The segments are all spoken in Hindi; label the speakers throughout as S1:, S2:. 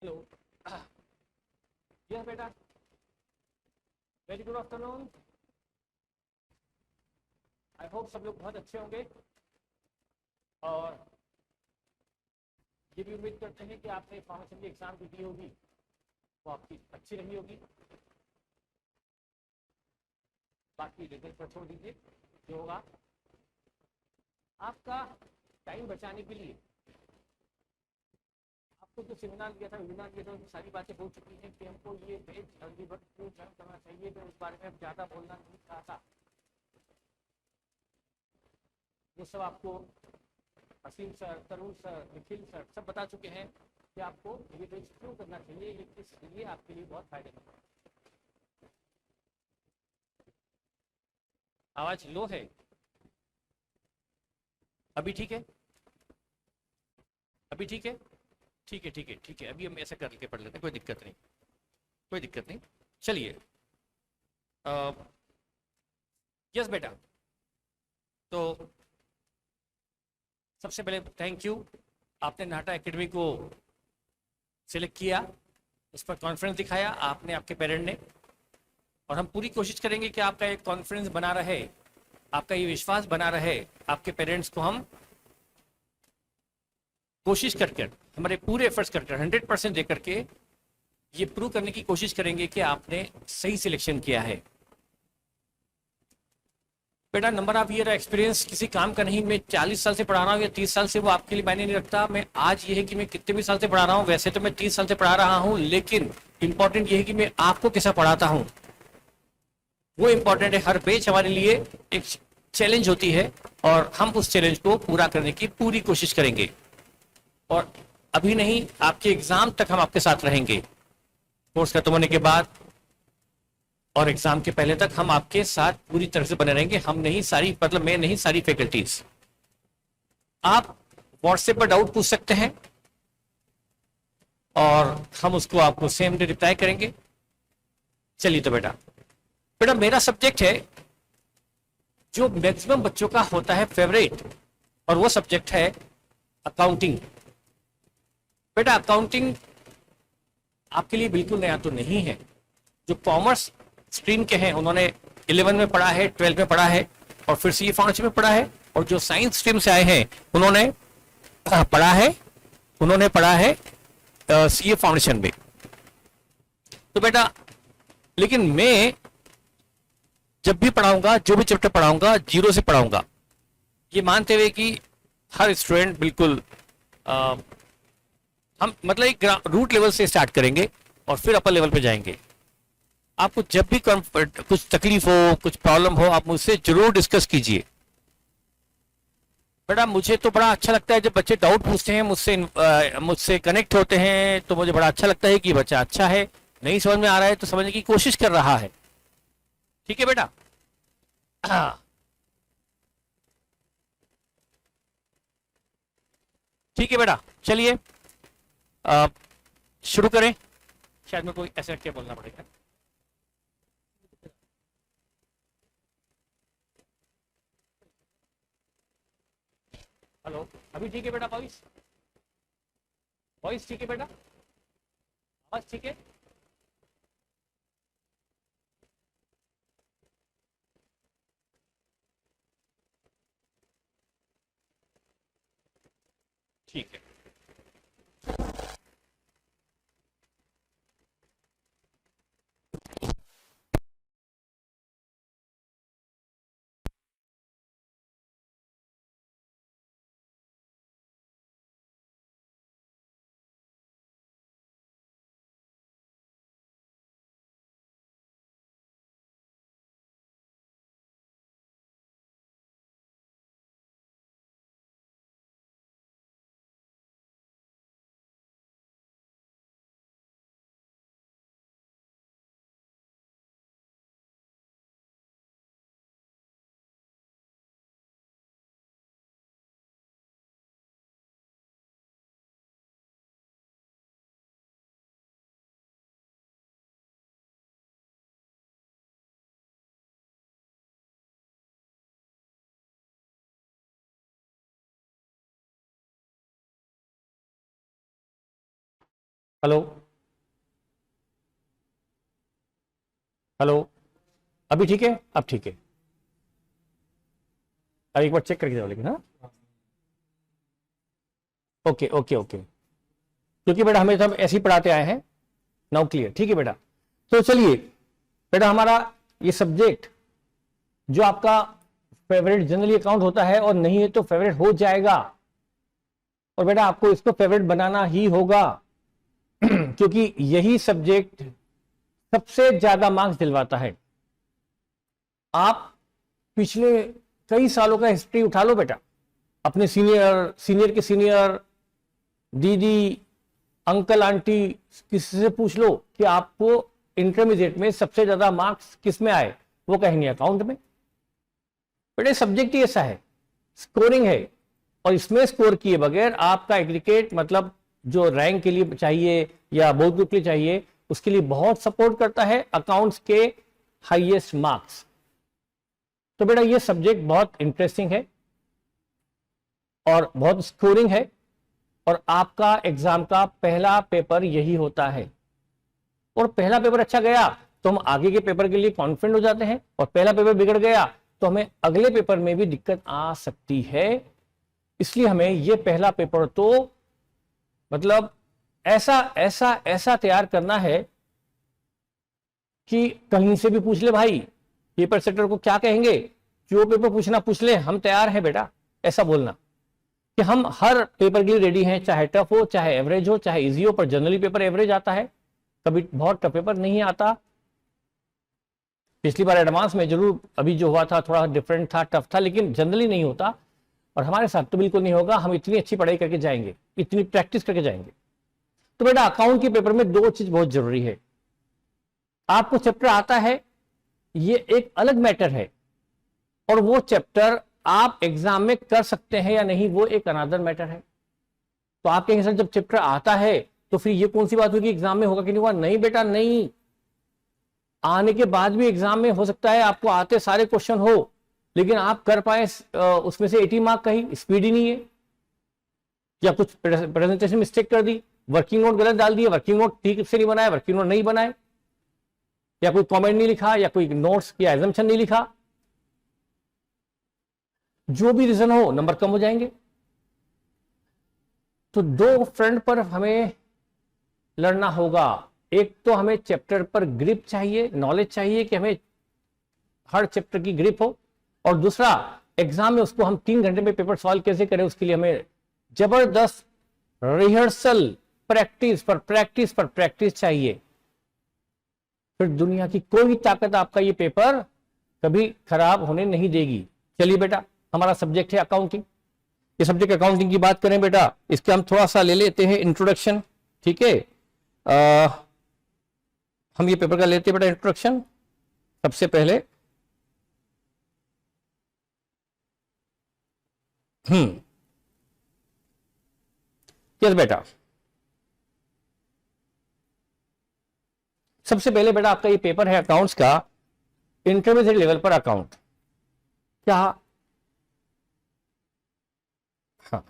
S1: हेलो। यस बेटा, very good afternoon. I hope सब लोग बहुत अच्छे होंगे और ये भी उम्मीद करते हैं कि आपने फाउंडेशन की एग्ज़ाम जो दी होगी वो आपकी अच्छी रही होगी। बाकी रिजल्ट पर छोड़ दीजिए, जो होगा। आपका टाइम बचाने के लिए आपको जो सेमिनार लिया था, वेबिनार लिया था, उसमें सारी बातें हो चुकी हैं कि हमको ये पेज जल्दी बट क्यों ज्वाइन करना चाहिए, तो उस बारे में अब ज़्यादा बोलना नहीं चाहता। वो सब आपको असीम सर, तरुण सर, निखिल सर सब बता चुके हैं कि आपको ये पेज क्यों करना चाहिए, ये किस लिए आपके लिए बहुत फायदेमंद है। आवाज़ लो है, अभी ठीक है? अभी ठीक है? ठीक है, ठीक है, ठीक है। अभी हम ऐसा करके पढ़ लेते हैं, कोई दिक्कत नहीं, कोई दिक्कत नहीं। चलिए। यस बेटा, तो सबसे पहले थैंक यू, आपने नाटा एकेडमी को सिलेक्ट किया, इस पर कॉन्फिडेंस दिखाया आपने, आपके पेरेंट ने। और हम पूरी कोशिश करेंगे कि आपका एक कॉन्फिडेंस बना रहे, आपका ये विश्वास बना रहे। आपके पेरेंट्स को हम कोशिश करके, हमारे पूरे एफर्ट्स करके 100% दे करके ये प्रूव करने की कोशिश करेंगे कि आपने सही सिलेक्शन किया है। बेटा नंबर ऑफ ईयर एक्सपीरियंस किसी काम का नहीं। मैं 40 साल से पढ़ा रहा हूँ या 30 साल से, वो आपके लिए मायने नहीं रखता। मैं आज ये है कि मैं कितने भी साल से पढ़ा रहा हूँ, वैसे तो मैं 30 साल से पढ़ा रहा हूँ, लेकिन इंपॉर्टेंट ये है कि मैं आपको कैसा पढ़ाता हूँ, वो इंपॉर्टेंट है। हर पेज हमारे लिए एक चैलेंज होती है और हम उस चैलेंज को पूरा करने की पूरी कोशिश करेंगे। और अभी नहीं, आपके एग्जाम तक हम आपके साथ रहेंगे। कोर्स खत्म होने के बाद और एग्जाम के पहले तक हम आपके साथ पूरी तरह से बने रहेंगे। हम नहीं, सारी मतलब मैं नहीं, सारी फैकल्टीज। आप व्हाट्सएप पर डाउट पूछ सकते हैं और हम उसको आपको सेम डे रिप्लाई करेंगे। चलिए तो बेटा, बेटा मेरा सब्जेक्ट है जो मैक्सिमम बच्चों का होता है फेवरेट, और वो सब्जेक्ट है अकाउंटिंग। बेटा अकाउंटिंग आपके लिए बिल्कुल नया तो नहीं है। जो कॉमर्स स्ट्रीम के हैं उन्होंने 11 में पढ़ा है, 12 में पढ़ा है और फिर सीए फाउंडेशन में पढ़ा है। और जो साइंस स्ट्रीम से आए हैं उन्होंने पढ़ा है, उन्होंने पढ़ा है सीए फाउंडेशन में। तो बेटा लेकिन मैं जब भी पढ़ाऊंगा, जो भी चैप्टर पढ़ाऊंगा, जीरो से पढ़ाऊंगा, ये मानते हुए कि हर स्टूडेंट बिल्कुल अ, हम मतलब एक रूट लेवल से स्टार्ट करेंगे और फिर अपर लेवल पे जाएंगे। आपको जब भी कुछ तकलीफ हो, कुछ प्रॉब्लम हो, आप मुझसे जरूर डिस्कस कीजिए। बेटा मुझे तो बड़ा अच्छा लगता है जब बच्चे डाउट पूछते हैं, मुझसे कनेक्ट होते हैं, तो मुझे बड़ा अच्छा लगता है कि बच्चा अच्छा है, नहीं समझ में आ रहा है तो समझने की कोशिश कर रहा है। ठीक है बेटा? हाँ, ठीक है बेटा। चलिए शुरू करें। शायद मेरे को ऐसे क्या बोलना पड़ेगा। हेलो, अभी ठीक है बेटा? वॉइस, वॉइस ठीक है बेटा? आवाज ठीक है? ठीक है। हेलो हेलो, अभी ठीक है? अब ठीक है। अब एक बार चेक करके जाओ लेकिन। हाँ, ओके ओके ओके, क्योंकि बेटा हमें सब ऐसे ही पढ़ाते आए हैं। नाउ क्लियर, ठीक है बेटा। तो चलिए बेटा, हमारा ये सब्जेक्ट जो आपका फेवरेट जनरली अकाउंट होता है, और नहीं है तो फेवरेट हो जाएगा, और बेटा आपको इसको फेवरेट बनाना ही होगा क्योंकि यही सब्जेक्ट सबसे ज्यादा मार्क्स दिलवाता है। आप पिछले कई सालों का हिस्ट्री उठा लो बेटा, अपने सीनियर सीनियर के सीनियर, दीदी, अंकल, आंटी, किसी से पूछ लो कि आपको इंटरमीडिएट में सबसे ज्यादा मार्क्स किस में आए, वो कहेंगे अकाउंट में। बेटा सब्जेक्ट ही ऐसा है, स्कोरिंग है, और इसमें स्कोर किए बगैर आपका एग्रीगेट मतलब जो रैंक के लिए चाहिए या बोर्ड ग्रुप के लिए चाहिए, उसके लिए बहुत सपोर्ट करता है अकाउंट्स के हाईएस्ट मार्क्स। तो बेटा ये सब्जेक्ट बहुत इंटरेस्टिंग है और बहुत स्कोरिंग है, और आपका एग्जाम का पहला पेपर यही होता है। और पहला पेपर अच्छा गया तो हम आगे के पेपर के लिए कॉन्फिडेंट हो जाते हैं, और पहला पेपर बिगड़ गया तो हमें अगले पेपर में भी दिक्कत आ सकती है। इसलिए हमें यह पहला पेपर तो मतलब ऐसा ऐसा ऐसा तैयार करना है कि कहीं से भी पूछ ले भाई पेपर सेक्टर को क्या कहेंगे, जो पेपर पूछना पूछ ले, हम तैयार हैं बेटा, ऐसा बोलना कि हम हर पेपर के लिए रेडी हैं, चाहे टफ हो, चाहे एवरेज हो, चाहे इजी हो। पर जनरली पेपर एवरेज आता है, कभी बहुत टफ पेपर नहीं आता। पिछली बार एडवांस में जरूर अभी जो हुआ था थोड़ा डिफरेंट था, टफ था, लेकिन जनरली नहीं होता, और हमारे साथ तो बिल्कुल नहीं होगा। हम इतनी अच्छी पढ़ाई करके जाएंगे, इतनी प्रैक्टिस करके जाएंगे। तो बेटा अकाउंट के पेपर में दो चीज बहुत जरूरी है। आपको चैप्टर आता है, ये एक अलग मैटर है, और वो चैप्टर आप एग्जाम में कर सकते हैं या नहीं, वो एक अनदर मैटर है। तो आप कहेंगे सर जब चैप्टर आता है तो फिर ये कौन सी बात होगी एग्जाम में होगा कि नहीं होगा? नहीं बेटा नहीं, आने के बाद भी एग्जाम में हो सकता है आपको आते सारे क्वेश्चन हो, लेकिन आप कर पाए उसमें से 80 मार्क का ही, स्पीड ही नहीं है, या कुछ प्रेजेंटेशन मिस्टेक कर दी, वर्किंग नोट गलत डाल दिए, वर्किंग नोट ठीक से नहीं बनाया, वर्किंग नोट नहीं बनाए, या कोई कमेंट नहीं लिखा, या कोई नोट्स या एजम्पशन नहीं लिखा, जो भी रीजन हो नंबर कम हो जाएंगे। तो दो फ्रंट पर हमें लड़ना होगा। एक तो हमें चैप्टर पर ग्रिप चाहिए, नॉलेज चाहिए कि हमें हर चैप्टर की ग्रिप हो, और दूसरा एग्जाम में उसको हम 3 घंटे में पेपर सॉल्व कैसे करें, उसके लिए हमें जबरदस्त रिहर्सल, प्रैक्टिस पर प्रैक्टिस पर प्रैक्टिस चाहिए। फिर दुनिया की कोई ताकत आपका ये पेपर कभी खराब होने नहीं देगी। चलिए बेटा, हमारा सब्जेक्ट है अकाउंटिंग। ये सब्जेक्ट अकाउंटिंग की बात करें बेटा, इसके हम थोड़ा सा ले लेते हैं इंट्रोडक्शन, ठीक है। हम ये पेपर का लेते हैं बेटा इंट्रोडक्शन। सबसे पहले यस बेटा, सबसे पहले बेटा आपका ये पेपर है अकाउंट्स का, इंटरमीडिएट लेवल पर अकाउंट। क्या? हाँ,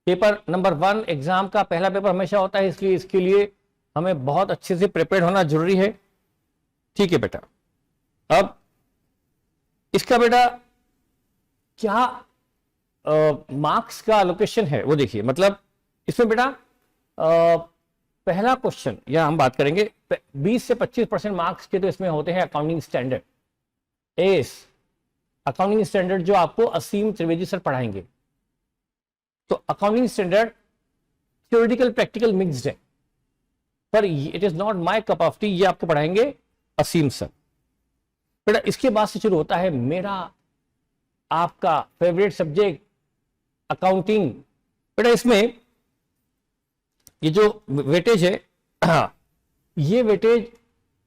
S1: पेपर नंबर 1 एग्जाम का पहला पेपर हमेशा होता है, इसलिए इसके लिए हमें बहुत अच्छे से प्रिपेयर होना जरूरी है, ठीक है बेटा। अब इसका बेटा क्या मार्क्स का एलोकेशन है वो देखिए। मतलब इसमें बेटा पहला क्वेश्चन या हम बात करेंगे 20 से 25% मार्क्स के तो इसमें होते हैं accounting standard, S accounting standard, जो आपको असीम त्रिवेदी सर पढ़ाएंगे। तो accounting standard theoretical practical mixed है, पर it is not my cup of T, ये आपको पढ़ाएंगे असीम सर। बेटा इसके बाद से शुरू होता है मेरा आपका फेवरेट सब्जेक्ट अकाउंटिंग। बेटा इसमें ये जो वेटेज है ये वेटेज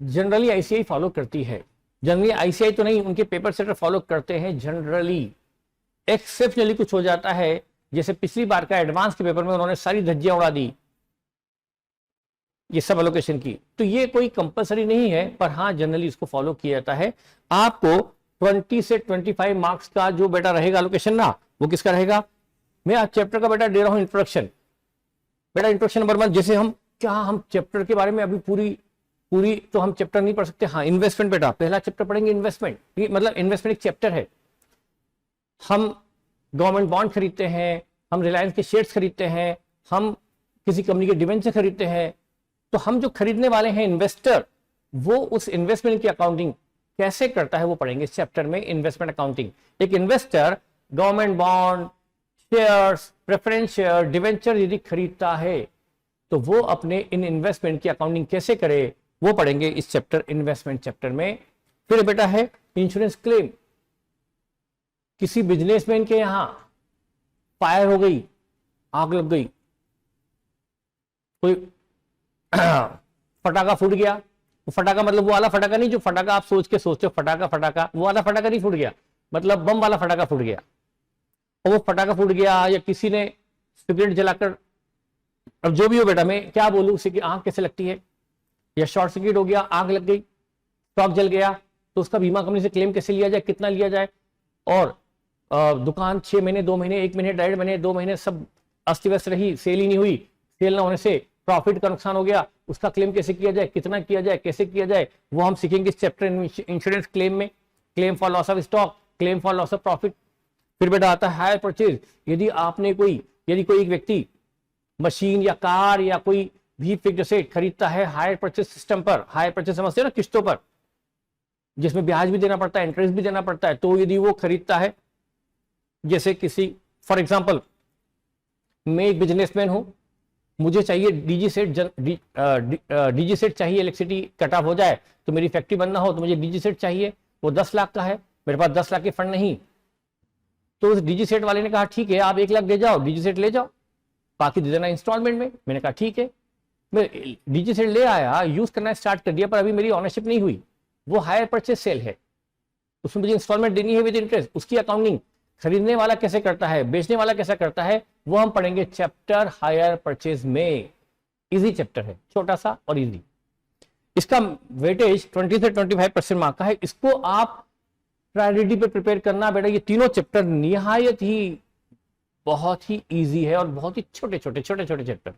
S1: जनरली आईसीआई फॉलो करती है। जनरली आईसीआई तो नहीं, उनके पेपर सेटर फॉलो करते हैं जनरली। एक्सेप्शनली कुछ हो जाता है, जैसे पिछली बार का एडवांस के पेपर में उन्होंने सारी धज्जियां उड़ा दी ये सब एलोकेशन की। तो ये कोई कंपलसरी नहीं है, पर हाँ जनरली इसको फॉलो किया जाता है। आपको 20 से 25 मार्क्स का जो बेटा रहेगा एलोकेशन ना, वो किसका रहेगा? मैं आज चैप्टर का बेटा दे रहा हूं इंट्रोडक्शन, बेटा इंट्रोडक्शन नंबर 1, जैसे हम चैप्टर के बारे में अभी पूरी पूरी तो हम चैप्टर नहीं पढ़ सकते। हाँ, इन्वेस्टमेंट बेटा पहला चैप्टर पढ़ेंगे, इन्वेस्टमेंट, मतलब इन्वेस्टमेंट एक चैप्टर है। हम गवर्नमेंट बॉन्ड खरीदते हैं, हम रिलायंस के शेयर्स खरीदते हैं, हम किसी कंपनी के डिवेंचर खरीदते हैं। तो हम जो खरीदने वाले हैं इन्वेस्टर, वो उस इन्वेस्टमेंट की अकाउंटिंग कैसे करता है वो पढ़ेंगे इस चैप्टर में, इन्वेस्टमेंट अकाउंटिंग। एक investor government bond, shares, preference share, debenture यदि खरीदता है तो वो अपने इन इन्वेस्टमेंट की अकाउंटिंग कैसे करे वो पढ़ेंगे इस चैप्टर, इन्वेस्टमेंट चैप्टर में। फिर बेटा है इंश्योरेंस क्लेम। किसी बिजनेसमैन के यहां फायर हो गई, आग लग गई, कोई फटाका फूट गया। वो फटाका मतलब वो वाला फटाका नहीं जो फटाका आप सोच के सोचते हो, फटाका वो वाला फटाका नहीं फूट गया, मतलब बम वाला फटाका फूट गया। और वो फटाका फूट गया या किसी ने सिगरेट जलाकर, अब जो भी हो बेटा, मैं क्या बोलूं, उसे कि आंख कैसे लगती है, या शॉर्ट सर्किट हो गया, आग लग गई, स्टॉक जल गया, तो उसका बीमा कंपनी से क्लेम कैसे लिया जाए, कितना लिया जाए। और दुकान 6 महीने, 2 महीने, 1 महीने, 1.5 महीने, 2 महीने सब अस्त व्यस्त रही, सेल ही नहीं हुई, सेल ना होने से प्रॉफिट का नुकसान हो गया, उसका क्लेम कैसे किया जाए, कितना किया जाए, कैसे किया जाए, वो हम सीखेंगे इस चैप्टर इंश्योरेंस क्लेम में। Claim for loss of stock, claim for loss of profit. फिर बेटा आता है हायर परचेज। यदि कोई एक व्यक्ति मशीन या कार या कोई भी फिक्स्ड एसेट खरीदता है हायर परचेज सिस्टम पर, हायर परचेज समझते हो ना, किस्तों पर, जिसमें ब्याज भी देना पड़ता है, इंटरेस्ट भी देना पड़ता है। तो यदि वो खरीदता है, जैसे किसी, फॉर एग्जांपल मैं एक बिजनेसमैन हूं, मुझे चाहिए डीजी सेट चाहिए, इलेक्ट्रिसिटी कट ऑफ हो जाए तो मेरी फैक्ट्री बंद ना हो, तो मुझे डीजी सेट चाहिए, वो 10 लाख का है, मेरे पास 10 लाख के फंड नहीं। तो उस डीजी सेट वाले ने कहा ठीक है आप 1 लाख दे जाओ, डीजी सेट ले जाओ, बाकी दे देना इंस्टॉलमेंट में। मैंने कहा ठीक है, मैं डीजी सेट ले आया, यूज करना स्टार्ट कर दिया, पर अभी मेरी ऑनरशिप नहीं हुई, वो हायर परचेज सेल है, उसमें मुझे इंस्टॉलमेंट देनी है विद इंटरेस्ट। उसकी अकाउंटिंग खरीदने वाला कैसे करता है, बेचने वाला कैसा करता है, वो हम पढ़ेंगे चैप्टर हायर परचेज में। इजी चैप्टर है, छोटा सा और इजी। इसका वेटेज 20 से 25% मार्क का है। इसको आप प्रायोरिटी पे प्रिपेयर करना बेटा। ये तीनों चैप्टर निहायत ही बहुत ही इजी है और बहुत ही छोटे छोटे चैप्टर,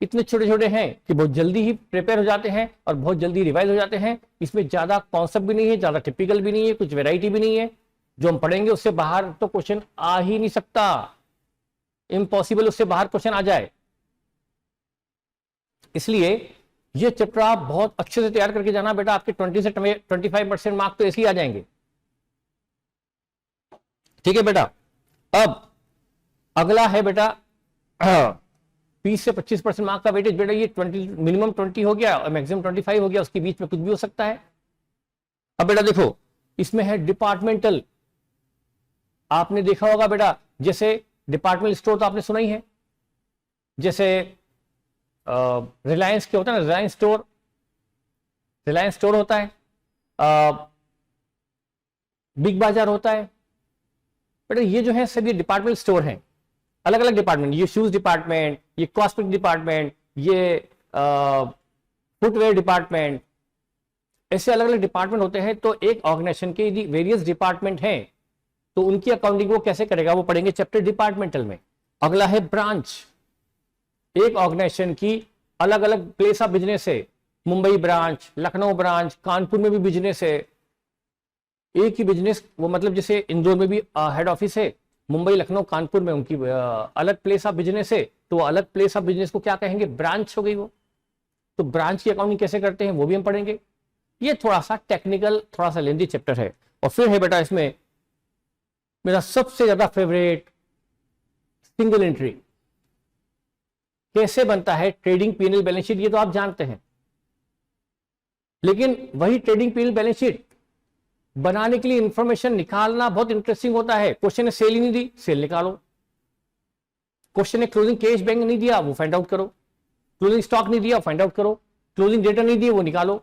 S1: इतने छोटे छोटे हैं कि बहुत जल्दी ही प्रिपेयर हो जाते हैं और बहुत जल्दी रिवाइज हो जाते हैं। इसमें ज्यादा कॉन्सेप्ट भी नहीं है, ज्यादा टिपिकल भी नहीं है, कुछ वेराइटी भी नहीं है। जो हम पढ़ेंगे उससे बाहर तो क्वेश्चन आ ही नहीं सकता, इम्पॉसिबल उससे बाहर क्वेश्चन आ जाए। इसलिए ये चैप्टर आप बहुत अच्छे से तैयार करके जाना बेटा, आपके 20 से 25% मार्क तो ऐसे ही आ जाएंगे। ठीक है बेटा। अब अगला है बेटा 20 से 25% मार्क का वेटेज। बेटा ये 20, मिनिमम 20 हो गया और मैक्सिमम 25 हो गया, उसके बीच में कुछ भी हो सकता है। अब बेटा देखो, इसमें है डिपार्टमेंटल। आपने देखा होगा बेटा, जैसे डिपार्टमेंटल स्टोर तो आपने सुना ही है, जैसे रिलायंस के होता है ना, रिलायंस स्टोर होता है, बिग बाजार होता है। बेटा ये जो है सभी डिपार्टमेंटल स्टोर हैं, अलग अलग डिपार्टमेंट, ये शूज डिपार्टमेंट, ये कॉस्मेटिक डिपार्टमेंट, ये फुटवेयर डिपार्टमेंट, ऐसे अलग अलग डिपार्टमेंट होते हैं। तो एक ऑर्गेनाइजेशन के यदि वेरियस डिपार्टमेंट हैं तो उनकी अकाउंटिंग वो कैसे करेगा, वो पढ़ेंगे चैप्टर डिपार्टमेंटल में। अगला है ब्रांच। एक ऑर्गेनाइजेशन की अलग अलग प्लेस ऑफ बिजनेस है, मुंबई ब्रांच, लखनऊ ब्रांच, कानपुर में भी बिजनेस है। एक ही बिजनेस, वो मतलब जैसे इंदौर में भी हेड ऑफिस है, मुंबई, लखनऊ, कानपुर में उनकी अलग प्लेस ऑफ बिजनेस है, तो वो अलग प्लेस ऑफ बिजनेस को क्या कहेंगे, ब्रांच हो गई वो। तो ब्रांच की अकाउंटिंग कैसे करते हैं वो भी हम पढ़ेंगे। ये थोड़ा सा टेक्निकल, थोड़ा सा लेंदी चैप्टर है। और फिर है बेटा इसमें मेरा सबसे ज्यादा फेवरेट, सिंगल एंट्री। कैसे बनता है ट्रेडिंग पीएनएल बैलेंस शीट, ये तो आप जानते हैं, लेकिन वही ट्रेडिंग पीएनएल बैलेंस शीट बनाने के लिए इंफॉर्मेशन निकालना बहुत इंटरेस्टिंग होता है। क्वेश्चन ने सेल ही नहीं दी, सेल निकालो। क्वेश्चन ने क्लोजिंग कैश बैंक नहीं दिया, वो फाइंड आउट करो। क्लोजिंग स्टॉक नहीं दिया, फाइंड आउट करो। क्लोजिंग डेटा नहीं दिया, वो निकालो।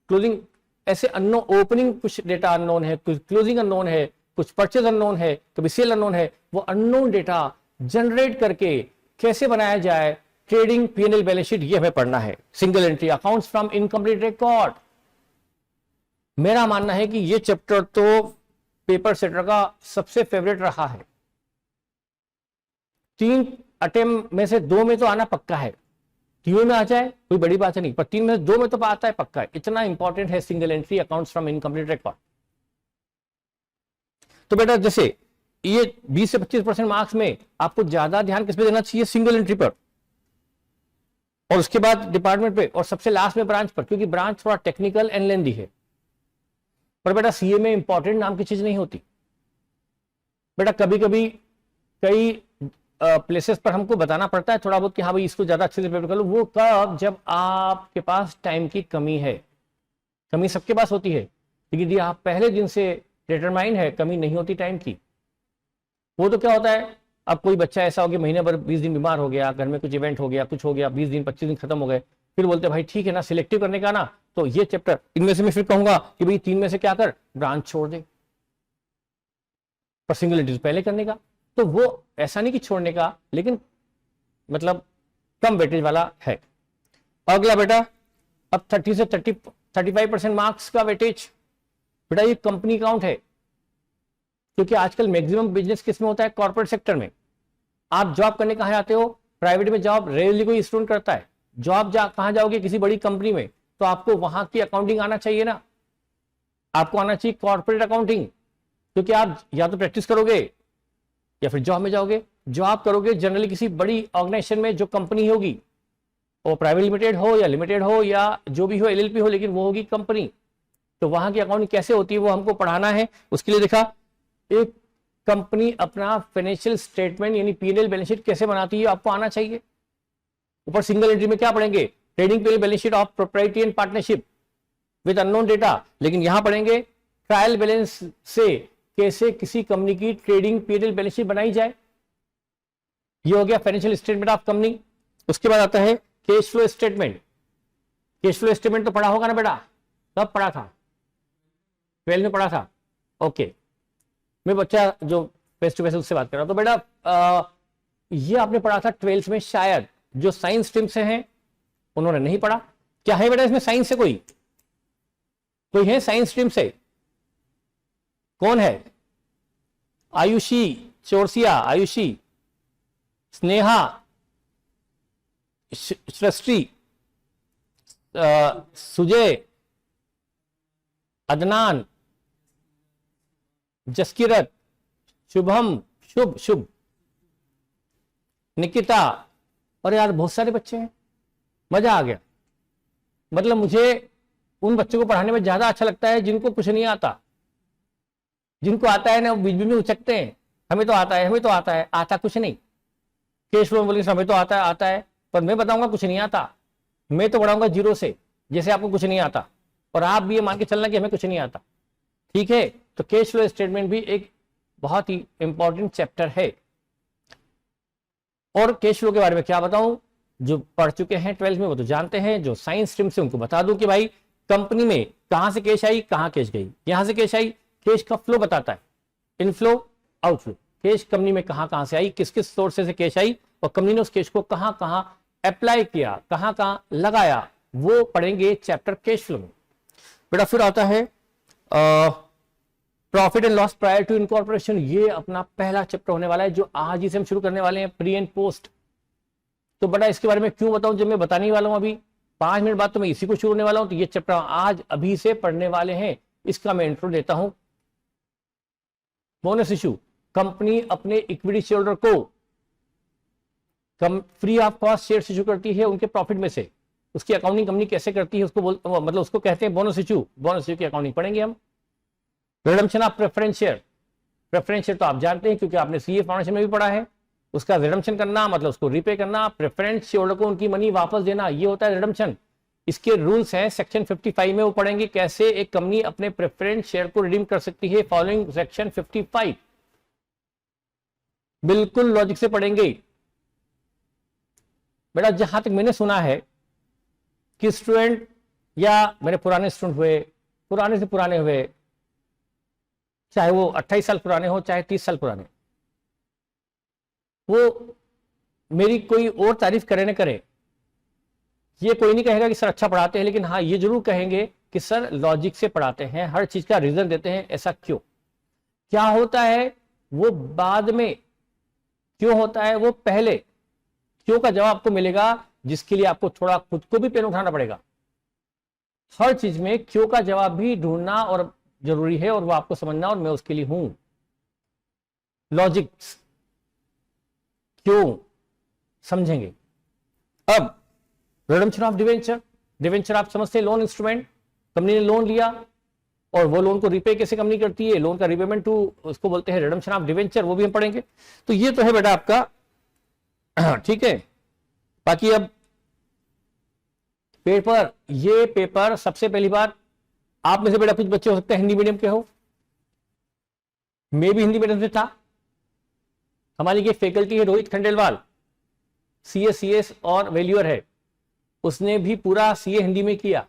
S1: क्लोजिंग ऐसे अननोन, ओपनिंग कुछ डेटा अननोन है, कुछ क्लोजिंग अननोन है, कुछ परचेज अननोन है, कभी सेल अननोन है, वो अननोन डेटा जनरेट करके कैसे बनाया जाए ट्रेडिंग पीएनएल बैलेंस शीट, ये हमें पढ़ना है। Single entry, accounts from incomplete record. मेरा मानना है कि ये चैप्टर तो पेपर सेटर का सबसे फेवरेट रहा है। 3 अटेम्प्ट में से 2 में तो आना पक्का है, तीनों में आ जाए कोई बड़ी बात नहीं, पर 3 में से 2 में तो आता है पक्का है। इतना इंपॉर्टेंट है single entry accounts from incomplete record. तो बेटा जैसे ये 20 से 25% मार्क्स में आपको ज्यादा ध्यान किस पे देना चाहिए, सिंगल एंट्री पर, और उसके बाद डिपार्टमेंट पे, और सबसे लास्ट में ब्रांच पर, क्योंकि ब्रांच थोड़ा टेक्निकल एंड लेंदी है। पर बेटा सीए में इंपॉर्टेंट नाम की चीज नहीं होती बेटा, कभी कभी कई प्लेसेस पर हमको बताना पड़ता है थोड़ा बहुत कि हाँ भाई इसको ज्यादा अच्छे से प्रिपेयर कर लो। वो कब, जब आपके पास टाइम की कमी है। कमी सबके पास होती है, लेकिन यदि आप पहले दिन से डिटरमाइन है, कमी नहीं होती टाइम की। वो तो क्या होता है, अब कोई बच्चा ऐसा हो गया महीने भर 20 दिन बीमार हो गया, घर में कुछ इवेंट हो गया, कुछ हो गया, 20 दिन 25 दिन खत्म हो गए, फिर बोलते भाई ठीक है ना सिलेक्टिव करने का ना, तो ये चैप्टर इनमें से मैं फिर कहूंगा कि भाई 3 में से क्या कर, ब्रांच छोड़ दे, पर सिंगल एंट्री पहले करने का। तो वो ऐसा नहीं कि छोड़ने का, लेकिन मतलब कम वेटेज वाला है। अगला बेटा, अब 30 से 35% मार्क्स का वेटेज बेटा, ये कंपनी काउंट है, क्योंकि आजकल मैक्सिमम बिजनेस किस में होता है, कॉर्पोरेट सेक्टर में। आप जॉब करने कहां जाते हो, प्राइवेट में जॉब रेयरली कोई स्टूडेंट करता है। जॉब कहां जाओगे, किसी बड़ी कंपनी में, तो आपको वहां की अकाउंटिंग आना चाहिए ना, आपको आना चाहिए कॉर्पोरेट अकाउंटिंग, क्योंकि आप या तो प्रैक्टिस करोगे या फिर जॉब में जाओगे। जॉब करोगे जनरली किसी बड़ी ऑर्गेनाइजेशन में, जो कंपनी होगी, वो प्राइवेट लिमिटेड हो या लिमिटेड हो या जो भी हो, एलएलपी हो, लेकिन वो होगी कंपनी। तो वहां की अकाउंटिंग कैसे होती है वो हमको पढ़ाना है। उसके लिए देखा, एक कंपनी अपना फाइनेंशियल स्टेटमेंट यानी पीएनएल बैलेंस शीट कैसे बनाती है आपको आना चाहिए। ऊपर सिंगल एंट्री में क्या पढ़ेंगे, trading PNL balance sheet of proprietary and partnership with unknown data, लेकिन यहां पढ़ेंगे ट्रायल बैलेंस से कैसे किसी कंपनी की ट्रेडिंग पीएनएल बैलेंस शीट बनाई जाए। ये हो गया फाइनेंशियल स्टेटमेंट ऑफ कंपनी। उसके बाद आता है cash flow statement. Cash flow statement तो पढ़ा होगा ना बेटा, कब पढ़ा था, 12 में पढ़ा था। ओके, मैं बच्चा जो फेस टू फेस उससे बात कर रहा हूं। तो बेटा ये आपने पढ़ा था 12th में शायद, जो साइंस स्ट्रीम से हैं उन्होंने नहीं पढ़ा। क्या है बेटा इसमें साइंस से कोई है साइंस स्ट्रीम से, कौन है, आयुषी चोरसिया, आयुषी, स्नेहा, सृष्टि, सुजय, अदनान, जसकिरत, शुभम, शुभ, निकिता, और यार बहुत सारे बच्चे हैं, मजा आ गया। मतलब मुझे उन बच्चों को पढ़ाने में ज्यादा अच्छा लगता है जिनको कुछ नहीं आता। जिनको आता है ना वो बीच बीच में उचकते हैं, हमें तो आता है, हमें तो आता है, आता कुछ नहीं। केश फ्लो बोलेंगे हमें तो आता है, पर मैं बताऊंगा कुछ नहीं आता। मैं तो बढ़ाऊंगा 0 से, जैसे आपको कुछ नहीं आता, और आप भी ये मान के चलना कि हमें कुछ नहीं आता, ठीक है। तो कैश फ्लो स्टेटमेंट भी एक बहुत ही इंपॉर्टेंट चैप्टर है। और कैश फ्लो के बारे में क्या बताऊं, जो पढ़ चुके हैं 12th में वो तो जानते हैं, जो साइंस स्ट्रीम से उनको बता दूं कि भाई कंपनी में कहां से कैश आई, कहां कैश गई, यहां से कैश आई, कैश का फ्लो बताता है, इनफ्लो आउटफ्लो, कैश कंपनी में कहां कहां से आई, किस किस सोर्स से कैश आई, और कंपनी ने उस कैश को कहां कहां अप्लाई किया, कहां कहां लगाया, वो पढ़ेंगे चैप्टर कैश फ्लो में। बेटा फिर आता है profit and loss prior to incorporation. ये अपना पहला चैप्टर होने वाला है, जो आज ही से हम शुरू करने वाले हैं, प्री एंड पोस्ट। तो बेटा इसके बारे में क्यों बताऊं, जब मैं बताने वाला हूं अभी 5 मिनट बाद तो मैं इसी को शुरू होने वाला हूं। तो ये चैप्टर आज अभी से पढ़ने वाले हैं, इसका मैं इंट्रो देता हूं। बोनस इशू, कंपनी अपने इक्विटी शेयर होल्डर को free of cost share issue करती है उनके प्रॉफिट में से। उसकी अकाउंटिंग कंपनी कैसे करती है उसको मतलब उसको कहते हैं बोनस इशू। बोनस इशू की अकाउंटिंग पढ़ेंगे हम। Redemption of preference share, preference share तो आप जानते हैं क्योंकि आपने सीए फाउंडेशन में भी पढ़ा है। उसका रिडम्पशन करना मतलब उसको रीपे करना, प्रेफरेंस शेयर होल्डर को उनकी मनी वापस देना, ये होता है रिडम्पशन। इसके रूल्स हैं सेक्शन 55 में, वो पढ़ेंगे कैसे एक कंपनी अपने प्रेफरेंस शेयर को रिडीम कर सकती है फॉलोइंग सेक्शन 55। बिल्कुल लॉजिक से पढ़ेंगे बेटा। जहां तक मैंने सुना है कि स्टूडेंट या मेरे पुराने स्टूडेंट हुए, पुराने से पुराने हुए, चाहे वो 28 साल पुराने हो चाहे 30 साल पुराने, वो मेरी कोई और तारीफ करे न करे, ये कोई नहीं कहेगा कि सर अच्छा पढ़ाते हैं, लेकिन हाँ ये जरूर कहेंगे कि सर लॉजिक से पढ़ाते हैं, हर चीज का रीजन देते हैं। ऐसा क्यों, क्या होता है वो बाद में, क्यों होता है वो पहले। क्यों का जवाब आपको मिलेगा, जिसके लिए आपको थोड़ा खुद को भी पेन उठाना पड़ेगा। हर चीज में क्यों का जवाब भी ढूंढना और जरूरी है, और वो आपको समझना, और मैं उसके लिए हूं। लॉजिक्स क्यों समझेंगे। अब रिडम्पशन ऑफ डिवेंचर, डिवेंचर आप समझते हैं लोन इंस्ट्रूमेंट, कंपनी ने लोन लिया और वो लोन को रिपे कैसे कंपनी करती है, लोन का रिपेमेंट टू उसको बोलते हैं रिडम्पशन ऑफ डिवेंचर, वो भी हम पढ़ेंगे। तो ये तो है बेटा आपका ठीक है। बाकी अब पेपर, ये पेपर सबसे पहली बार आप में से बेटा कुछ बच्चे हो सकते हैं हिंदी मीडियम के हो, मैं भी हिंदी मीडियम से था। हमारी ये फैकल्टी है रोहित खंडेलवाल, सीएस और वैल्यूअर है, उसने भी पूरा सीए हिंदी में किया,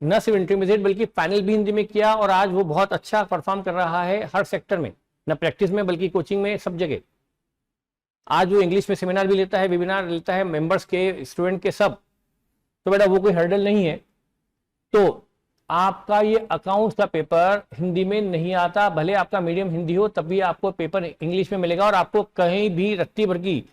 S1: न सिर्फ इंटरमीडिएट बल्कि फाइनल भी हिंदी में किया, और आज वो बहुत अच्छा परफॉर्म कर रहा है हर सेक्टर में, न प्रैक्टिस में बल्कि कोचिंग में, सब जगह। आज वो इंग्लिश में सेमिनार भी लेता है, वेबिनार लेता है, मेंबर्स के, स्टूडेंट के, सब। तो बेटा वो कोई हर्डल नहीं है। तो आपका ये अकाउंट्स का पेपर हिंदी में नहीं आता, भले आपका मीडियम हिंदी हो तब भी आपको पेपर इंग्लिश में मिलेगा, और आपको कहीं भी रत्ती भर की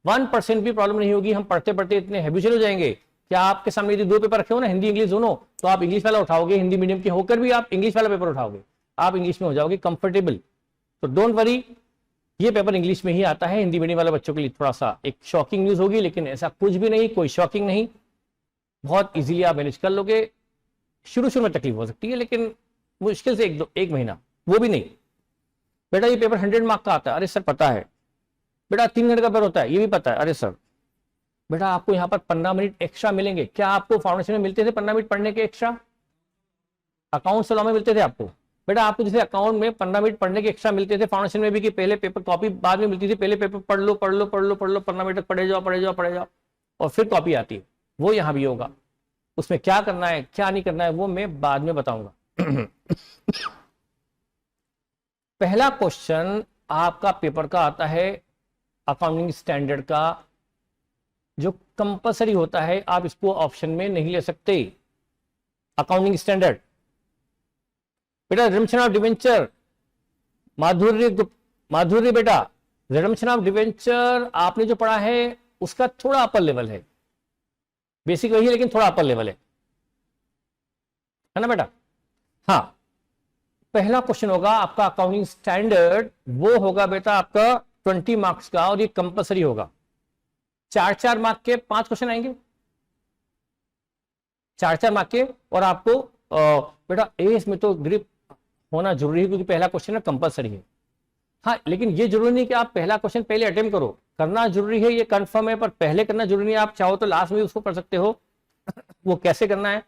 S1: 1% भी प्रॉब्लम नहीं होगी। हम पढ़ते पढ़ते इतने हैबिचुअल हो जाएंगे कि आपके सामने यदि 2 पेपर रखे हो ना, हिंदी इंग्लिश दोनों, तो आप इंग्लिश वाला उठाओगे, हिंदी मीडियम के होकर भी आप इंग्लिश वाला पेपर उठाओगे, आप इंग्लिश में हो जाओगे कंफर्टेबल। तो डोंट वरी, ये पेपर इंग्लिश में ही आता है। हिंदी मीडियम वाले बच्चों के लिए थोड़ा सा एक शॉकिंग न्यूज होगी, लेकिन ऐसा कुछ भी नहीं, कोई शॉकिंग नहीं, बहुत इजीली आप मैनेज कर लोगे। शुरू में तकलीफ हो सकती है, लेकिन मुश्किल से एक महीना, वो भी नहीं। बेटा ये पेपर 100 मार्क का आता है, अरे सर पता है। बेटा 3 घंटे का पेपर होता है, ये भी पता है, अरे सर। बेटा आपको यहाँ पर 15 मिनट एक्स्ट्रा मिलेंगे, क्या आपको फाउंडेशन में मिलते थे 15 मिनट पढ़ने के एक्स्ट्रा? अकाउंट से लॉ में मिलते थे आपको? बेटा आपको जैसे अकाउंट में 15 मिनट पढ़ने के एक्स्ट्रा मिलते थे, फाउंडेशन में भी, कि पहले पेपर कॉपी बाद में मिलती थी, पहले पेपर पढ़ लो 15 मिनट तक पढ़े जाओ और फिर कॉपी आती है, वो यहाँ भी होगा। उसमें क्या करना है क्या नहीं करना है वो मैं बाद में बताऊंगा। पहला क्वेश्चन आपका पेपर का आता है अकाउंटिंग स्टैंडर्ड का, जो कंपलसरी होता है, आप इसको ऑप्शन में नहीं ले सकते। अकाउंटिंग स्टैंडर्ड बेटा, रिडम्पशन ऑफ डिवेंचर, माधुर्य बेटा, रिडम्पशन ऑफ डिवेंचर आपने जो पढ़ा है उसका थोड़ा अपर लेवल है, बेसिक वही है लेकिन थोड़ा अपर लेवल है ना बेटा। हाँ, पहला क्वेश्चन होगा आपका अकाउंटिंग स्टैंडर्ड, वो होगा बेटा आपका 20 मार्क्स का, और ये कंपलसरी होगा। 4 मार्क के 5 क्वेश्चन आएंगे, 4 मार्क के, और आपको बेटा एस में तो ग्रिप होना जरूरी है, क्योंकि पहला क्वेश्चन कंपलसरी है। हाँ, लेकिन ये जरूरी नहीं कि आप पहला क्वेश्चन पहले अटेम्प्ट करो, करना जरूरी है, ये कंफर्म है, पर पहले करना जरूरी नहीं। आप चाहो तो लास्ट में उसको कर सकते हो। वो कैसे करना है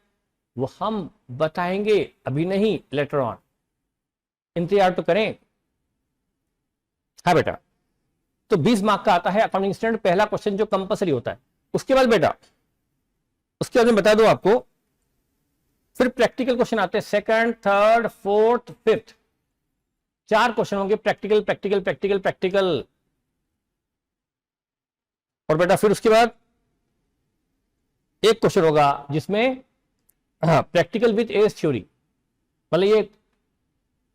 S1: वो हम बताएंगे, अभी नहीं, लेटर ऑन। इंतजार तो करें। हाँ बेटा, तो 20 मार्क का आता है अकाउंटिंग स्टैंडर्ड, पहला क्वेश्चन जो कंपलसरी होता है। उसके बाद बेटा, उसके बाद मैं बता दूं आपको, फिर प्रैक्टिकल क्वेश्चन आते हैं, second, third, fourth, fifth, 4 question होंगे प्रैक्टिकल प्रैक्टिकल प्रैक्टिकल प्रैक्टिकल। और बेटा फिर उसके बाद एक क्वेश्चन होगा जिसमें प्रैक्टिकल विद एस थ्योरी, मतलब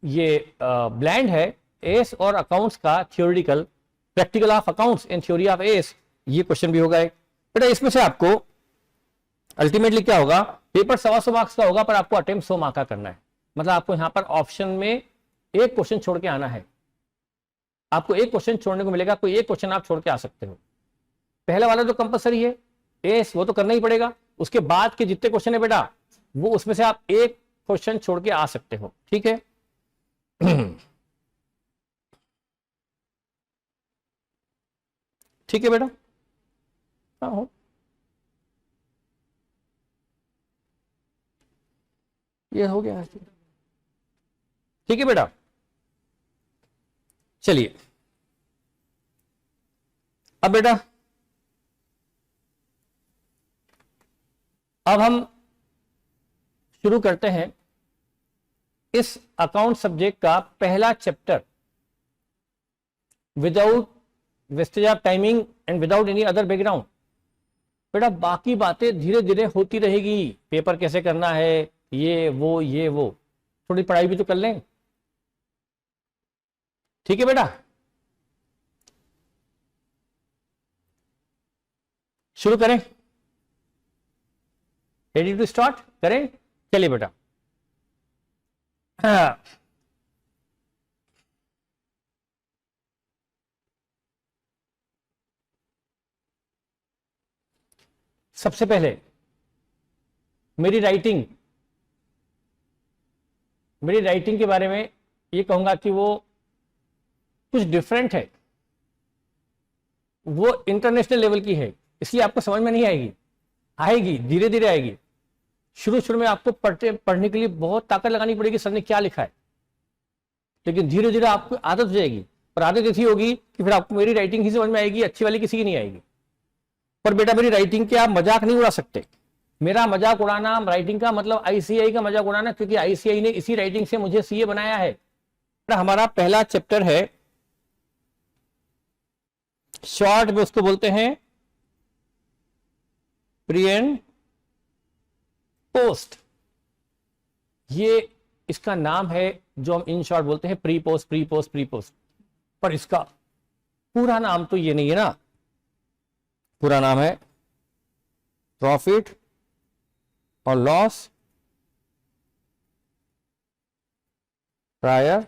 S1: ये ब्लैंड है, एस और अकाउंट्स का theoretical, practical of accounts and theory of S, ये क्वेश्चन भी होगा। बेटा इसमें से आपको अल्टीमेटली क्या होगा, पेपर 125 मार्क्स का होगा, पर आपको अटेम्प्ट 100 मार्क का करना है। मतलब आपको यहां पर ऑप्शन में एक क्वेश्चन छोड़ के आना है, आपको एक क्वेश्चन छोड़ने को मिलेगा, कोई एक क्वेश्चन आप छोड़ के आ सकते हो। पहला वाला तो कंपलसरी है, एस, वो तो करना ही पड़ेगा। उसके बाद के जितने क्वेश्चन है बेटा, वो उसमें से आप एक क्वेश्चन छोड़ के आ सकते हो, ठीक है। ठीक है बेटा, हाँ हो, ये हो गया, ठीक है बेटा। चलिए अब बेटा, अब हम शुरू करते हैं इस अकाउंट सब्जेक्ट का पहला chapter, without wastage of timing and without any other background. बेटा बाकी बातें धीरे धीरे होती रहेगी, पेपर कैसे करना है, ये वो, थोड़ी पढ़ाई भी तो कर लें, ठीक है बेटा। शुरू करें? रेडी टू स्टार्ट करें? चलिए बेटा। सबसे पहले मेरी राइटिंग के बारे में ये कहूंगा कि वो कुछ डिफरेंट है, वो इंटरनेशनल लेवल की है, इसलिए आपको समझ में नहीं आएगी, धीरे धीरे आएगी। शुरू में आपको पढ़ने के लिए बहुत ताकत लगानी पड़ेगी, सर ने क्या लिखा है, लेकिन धीरे धीरे आपको आदत हो जाएगी। और आदत ऐसी होगी कि फिर आपको मेरी राइटिंग ही समझ में आएगी, अच्छी वाली किसी की नहीं आएगी। पर बेटा मेरी राइटिंग के आप मजाक नहीं उड़ा सकते। मेरा मजाक उड़ाना, राइटिंग का मतलब आईसीआई का मजाक उड़ाना, क्योंकि आईसीआई ने इसी राइटिंग से मुझे सीए बनाया है। हमारा पहला चैप्टर है, शॉर्ट में उसको बोलते हैं प्री एंड पोस्ट। ये इसका नाम है जो हम इन शॉर्ट बोलते हैं प्री पोस्ट। पर इसका पूरा नाम तो ये नहीं है ना, पूरा नाम है प्रॉफिट और loss prior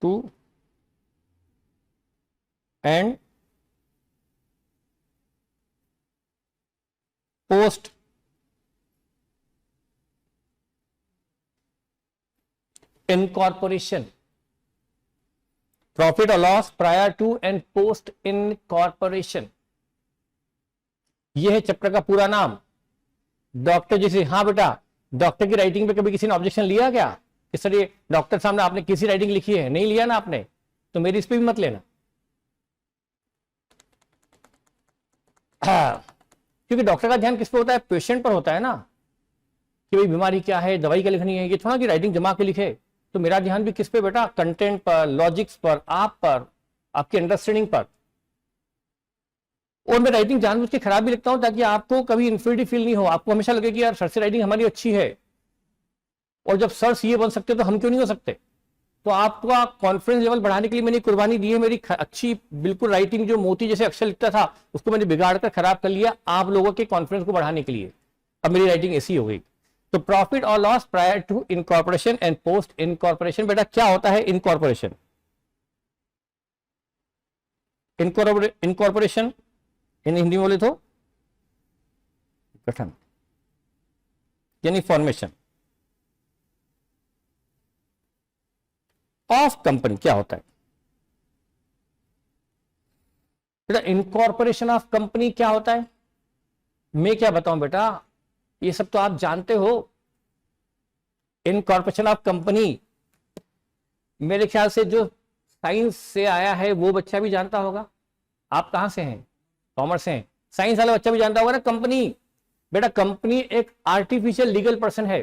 S1: to and post incorporation. Profit और loss prior to and post incorporation, यह है चैप्टर का पूरा नाम। डॉक्टर जैसे, हाँ बेटा, डॉक्टर की राइटिंग पे कभी किसी ने ऑब्जेक्शन लिया क्या? इस तरह डॉक्टर सामने आपने किसी राइटिंग लिखी है, नहीं लिया ना आपने, तो मेरी इस पे भी मत लेना। क्योंकि डॉक्टर का ध्यान किस पे होता है? पेशेंट पर होता है ना, कि भाई बीमारी क्या है, दवाई क्या लिखनी है। ये थोड़ा कि राइटिंग जमा के लिखे। तो मेरा ध्यान भी किस पे बेटा? कंटेंट पर, लॉजिक्स पर, आप पर, आपकी अंडरस्टैंडिंग पर। और मैं राइटिंग जानबूझ के खराब भी लिखता हूं ताकि आपको कभी इन्फीरियरिटी फील नहीं हो। आपको हमेशा लगे कि यार सर से राइटिंग हमारी अच्छी है, और जब सर सीए बन सकते तो हम क्यों नहीं हो सकते। तो आपका कॉन्फिडेंस लेवल बढ़ाने के लिए मैंने कुर्बानी दी है। मेरी अच्छी बिल्कुल राइटिंग जो मोती जैसे अक्षर लिखता था उसको मैंने बिगाड़ कर खराब कर लिया आप लोगों के कॉन्फिडेंस को बढ़ाने के लिए। अब मेरी राइटिंग ऐसी हो गई। तो प्रॉफिट और loss prior to incorporation and post incorporation. बेटा क्या होता है इनकॉर्पोरेशन? इनकॉर्पोरेशन इन हिंदी में बोले तो गठन यानी फॉर्मेशन ऑफ कंपनी। क्या होता है बेटा इनकॉर्पोरेशन ऑफ कंपनी? क्या होता है मैं क्या बताऊं बेटा, ये सब तो आप जानते हो। इनकॉर्पोरेशन ऑफ कंपनी मेरे ख्याल से जो साइंस से आया है वो बच्चा भी जानता होगा। आप कहां से हैं? कॉमर्स से हैं। साइंस वाला बच्चा भी जानता होगा ना। कंपनी बेटा, कंपनी एक आर्टिफिशियल लीगल पर्सन है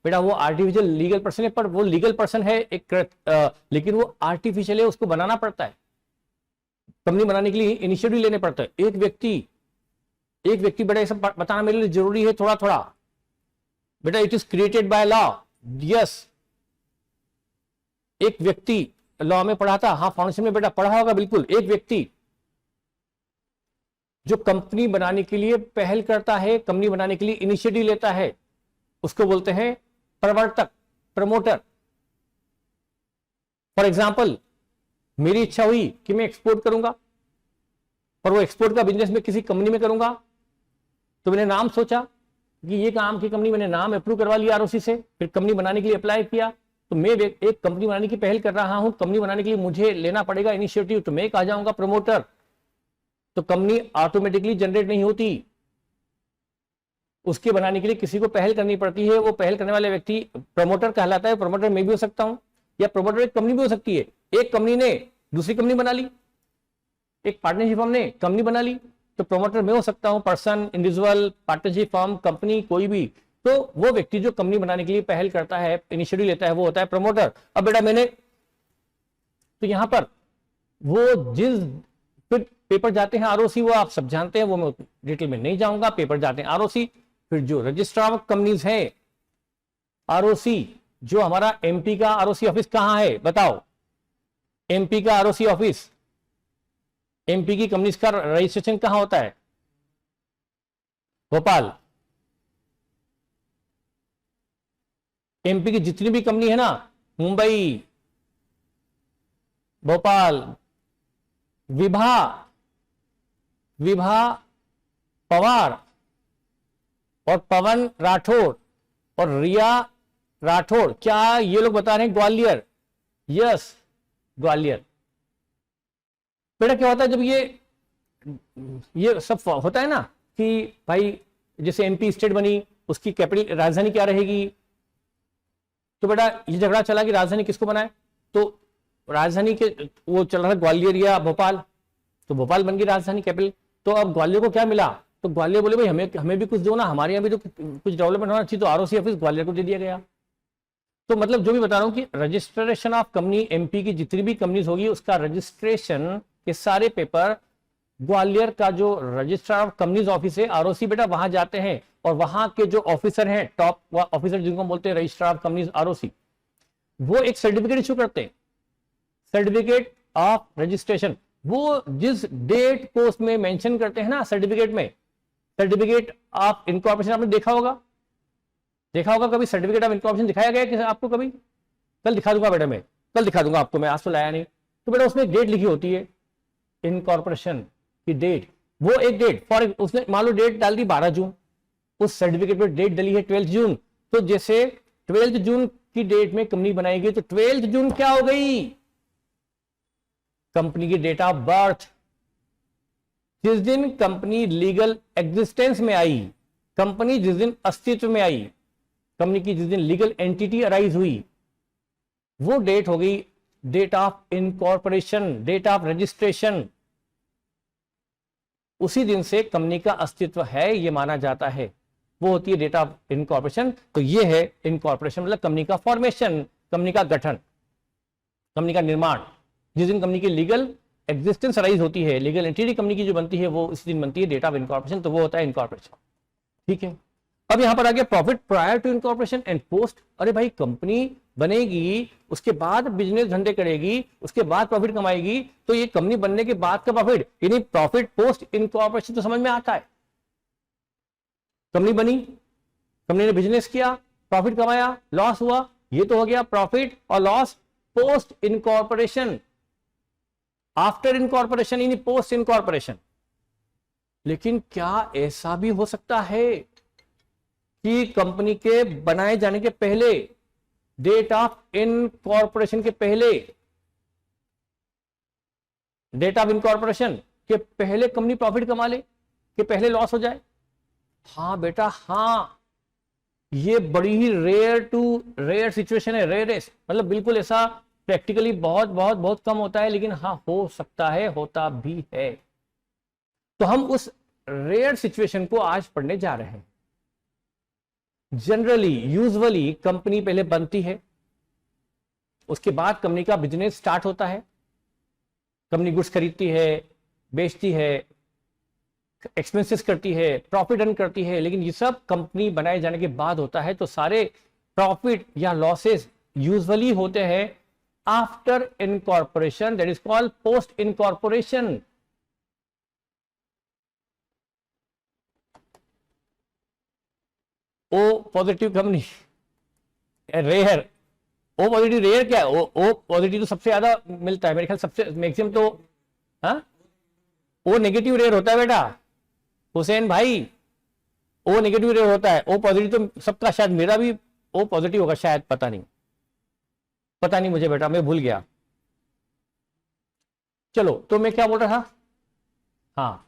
S1: बेटा। वो आर्टिफिशियल लीगल पर्सन है, पर वो लीगल पर्सन है एक लेकिन वो आर्टिफिशियल है, उसको बनाना पड़ता है। कंपनी बनाने के लिए इनिशिएटिव लेने पड़ता है। एक व्यक्ति बेटा, ये सब बताना मेरे लिए जरूरी है थोड़ा थोड़ा बेटा। It is created by law. Yes, एक व्यक्ति, लॉ में पढ़ा था, हाँ फाउंडेशन में बेटा पढ़ा होगा बिल्कुल। एक व्यक्ति जो कंपनी बनाने के लिए पहल करता है, कंपनी बनाने के लिए इनिशिएटिव लेता है, उसको बोलते हैं प्रवर्तक, प्रमोटर। फॉर एग्जाम्पल, मेरी इच्छा हुई कि मैं एक्सपोर्ट करूंगा, पर वो एक्सपोर्ट का बिजनेस में किसी कंपनी में करूंगा, तो मैंने नाम सोचा कि ये काम की कंपनी, मैंने नाम अप्रूव करवा लिया आरओसी से, फिर कंपनी बनाने के लिए अप्लाई किया। तो मैं एक कंपनी बनाने की पहल कर रहा हूं, कंपनी बनाने के लिए मुझे लेना पड़ेगा इनिशिएटिव, तो मैं कहा जाऊंगा प्रमोटर। तो कंपनी ऑटोमेटिकली जनरेट नहीं होती, उसके बनाने के लिए किसी को पहल करनी पड़ती है। वो पहल करने वाले व्यक्ति प्रमोटर कहलाता है। प्रमोटर मैं भी हो सकता हूं, या प्रमोटर एक कंपनी भी हो सकती है। एक कंपनी ने दूसरी कंपनी बना ली, एक पार्टनरशिप फर्म ने कंपनी बना ली, तो प्रमोटर मैं हो सकता हूं। Person, individual, partnership firm, company, कोई भी। तो वो व्यक्ति जो कंपनी बनाने के लिए पहल करता है, इनिशिएटिव लेता है, वो होता है प्रमोटर। अब बेटा मैंने, तो यहां पर वो जिस फिर पेपर जाते हैं आरओसी, वो आप सब जानते हैं, वो मैं डिटेल में नहीं जाऊंगा। पेपर जाते हैं आरओसी, फिर जो रजिस्ट्रार ऑफ कंपनीज है आरओसी, जो हमारा एमपी का आरओसी ऑफिस कहां है बताओ? एमपी का आरओसी ऑफिस एमपी की कंपनीज का रजिस्ट्रेशन कहां होता है? भोपाल। एमपी की जितनी भी कंपनी है ना, मुंबई, भोपाल, विभा, विभा पवार और पवन राठौड़ और रिया राठौड़, क्या ये लोग बता रहे हैं ग्वालियर? यस, ग्वालियर। बेटा क्या होता है जब ये सब होता है ना कि भाई जैसे एमपी स्टेट बनी, उसकी कैपिटल राजधानी क्या रहेगी? तो बेटा ये झगड़ा चला कि राजधानी किसको बनाए, तो राजधानी के वो चल रहा है ग्वालियर या भोपाल, तो भोपाल बन गई राजधानी कैपिटल। तो अब ग्वालियर को क्या मिला? तो ग्वालियर बोले भाई हमें हमें भी कुछ दो ना, हमारे यहाँ भी तो कुछ डेवलपमेंट होना चाहिए, तो आरओसी ऑफिस ग्वालियर को दे दिया गया। तो मतलब जो भी बता रहा हूं कि रजिस्ट्रेशन ऑफ कंपनी, एमपी की जितनी भी कंपनीज होगी उसका रजिस्ट्रेशन के सारे पेपर ग्वालियर का जो रजिस्ट्रार ऑफ कंपनीज ऑफिस है, आरओसी, बेटा वहां जाते हैं और वहां के जो ऑफिसर हैं, टॉप ऑफिसर जिनको बोलते हैं रजिस्ट्रार ऑफ कंपनीज आरओसी, वो एक सर्टिफिकेट इशू करते हैं, सर्टिफिकेट ऑफ रजिस्ट्रेशन। वो जिस डेट को उसमें मेंशन करते हैं ना सर्टिफिकेट में, सर्टिफिकेट ऑफ इनकॉर्पोरेशन, आपने देखा होगा कभी सर्टिफिकेट ऑफ इनकॉर्पोरेशन दिखाया गया कि आपको कभी? कल दिखा दूंगा बेटा, मैं कल दिखा दूंगा आपको, मैं आज तो लाया नहीं। तो बेटा उसमें डेट लिखी होती है इनकॉर्पोरेशन की डेट, वो एक डेट फॉर उसने मान लो डेट डाल दी 12 जून, उस सर्टिफिकेट पर डेट डली है 12 जून, तो जैसे 12 जून की डेट में कंपनी बनाएगी तो 12 जून क्या हो गई? कंपनी की डेट ऑफ बर्थ। जिस दिन कंपनी लीगल एग्जिस्टेंस में आई, कंपनी जिस दिन अस्तित्व में आई, कंपनी की जिस दिन लीगल एंटिटी अराइज हुई, वो डेट हो गई date of incorporation, date of registration. उसी दिन से कंपनी का अस्तित्व है ये माना जाता है, वो होती है डेट ऑफ इनकॉर्पोरेशन। तो ये है इनकॉर्पोरेशन, मतलब कंपनी का फॉर्मेशन, कंपनी का गठन, कंपनी का निर्माण। जिस दिन कंपनी की लीगल एग्जिस्टेंस अराइज होती है, लीगल एंटिटी कंपनी की जो बनती है, वो इस दिन बनती है डेट ऑफ इनकॉर्पोरेशन, तो वो होता है इनकॉर्पोरेशन। ठीक है, अब यहां पर आ गया profit prior to incorporation and post. अरे भाई कंपनी बनेगी, उसके बाद बिजनेस धंधे करेगी, उसके बाद प्रॉफिट कमाएगी, तो ये कंपनी बनने के बाद का प्रॉफिट, यानी प्रॉफिट पोस्ट इनकॉर्पोरेशन तो समझ में आता है। कंपनी बनी, कंपनी ने बिजनेस किया, प्रॉफिट कमाया, लॉस हुआ, ये तो हो गया प्रॉफिट और loss post incorporation, after incorporation यानी पोस्ट इनकॉर्पोरेशन। लेकिन क्या ऐसा भी हो सकता है कि कंपनी के बनाए जाने के पहले, डेट ऑफ इनकॉर्पोरेशन के पहले, डेट ऑफ इनकॉर्पोरेशन के पहले कंपनी प्रॉफिट कमा ले, कि पहले लॉस हो जाए? हाँ बेटा हाँ, ये बड़ी ही रेयर सिचुएशन है, रेयरेस्ट, मतलब बिल्कुल ऐसा प्रैक्टिकली बहुत बहुत बहुत कम होता है, लेकिन हाँ हो सकता है, होता भी है। तो हम उस रेयर सिचुएशन को आज पढ़ने जा रहे हैं। जनरली यूजुअली कंपनी पहले बनती है, उसके बाद कंपनी का बिजनेस स्टार्ट होता है, कंपनी गुड्स खरीदती है, बेचती है, एक्सपेंसेस करती है, प्रॉफिट अर्न करती है, लेकिन ये सब कंपनी बनाए जाने के बाद होता है। तो सारे प्रॉफिट या लॉसेस यूजुअली होते हैं after incorporation, that is called post incorporation. O positive company rare, O positive rare क्या है? ओ पॉजिटिव तो सबसे ज्यादा मिलता है मेरे ख्याल, सबसे मैक्सिमम तो, हाँ ओ नेगेटिव रेयर होता है बेटा हुसैन भाई, ओ नेगेटिव रेयर होता है, ओ पॉजिटिव तो सबका, शायद मेरा भी ओ पॉजिटिव होगा शायद, पता नहीं मुझे बेटा, मैं भूल गया। चलो तो मैं क्या बोल रहा था, हाँ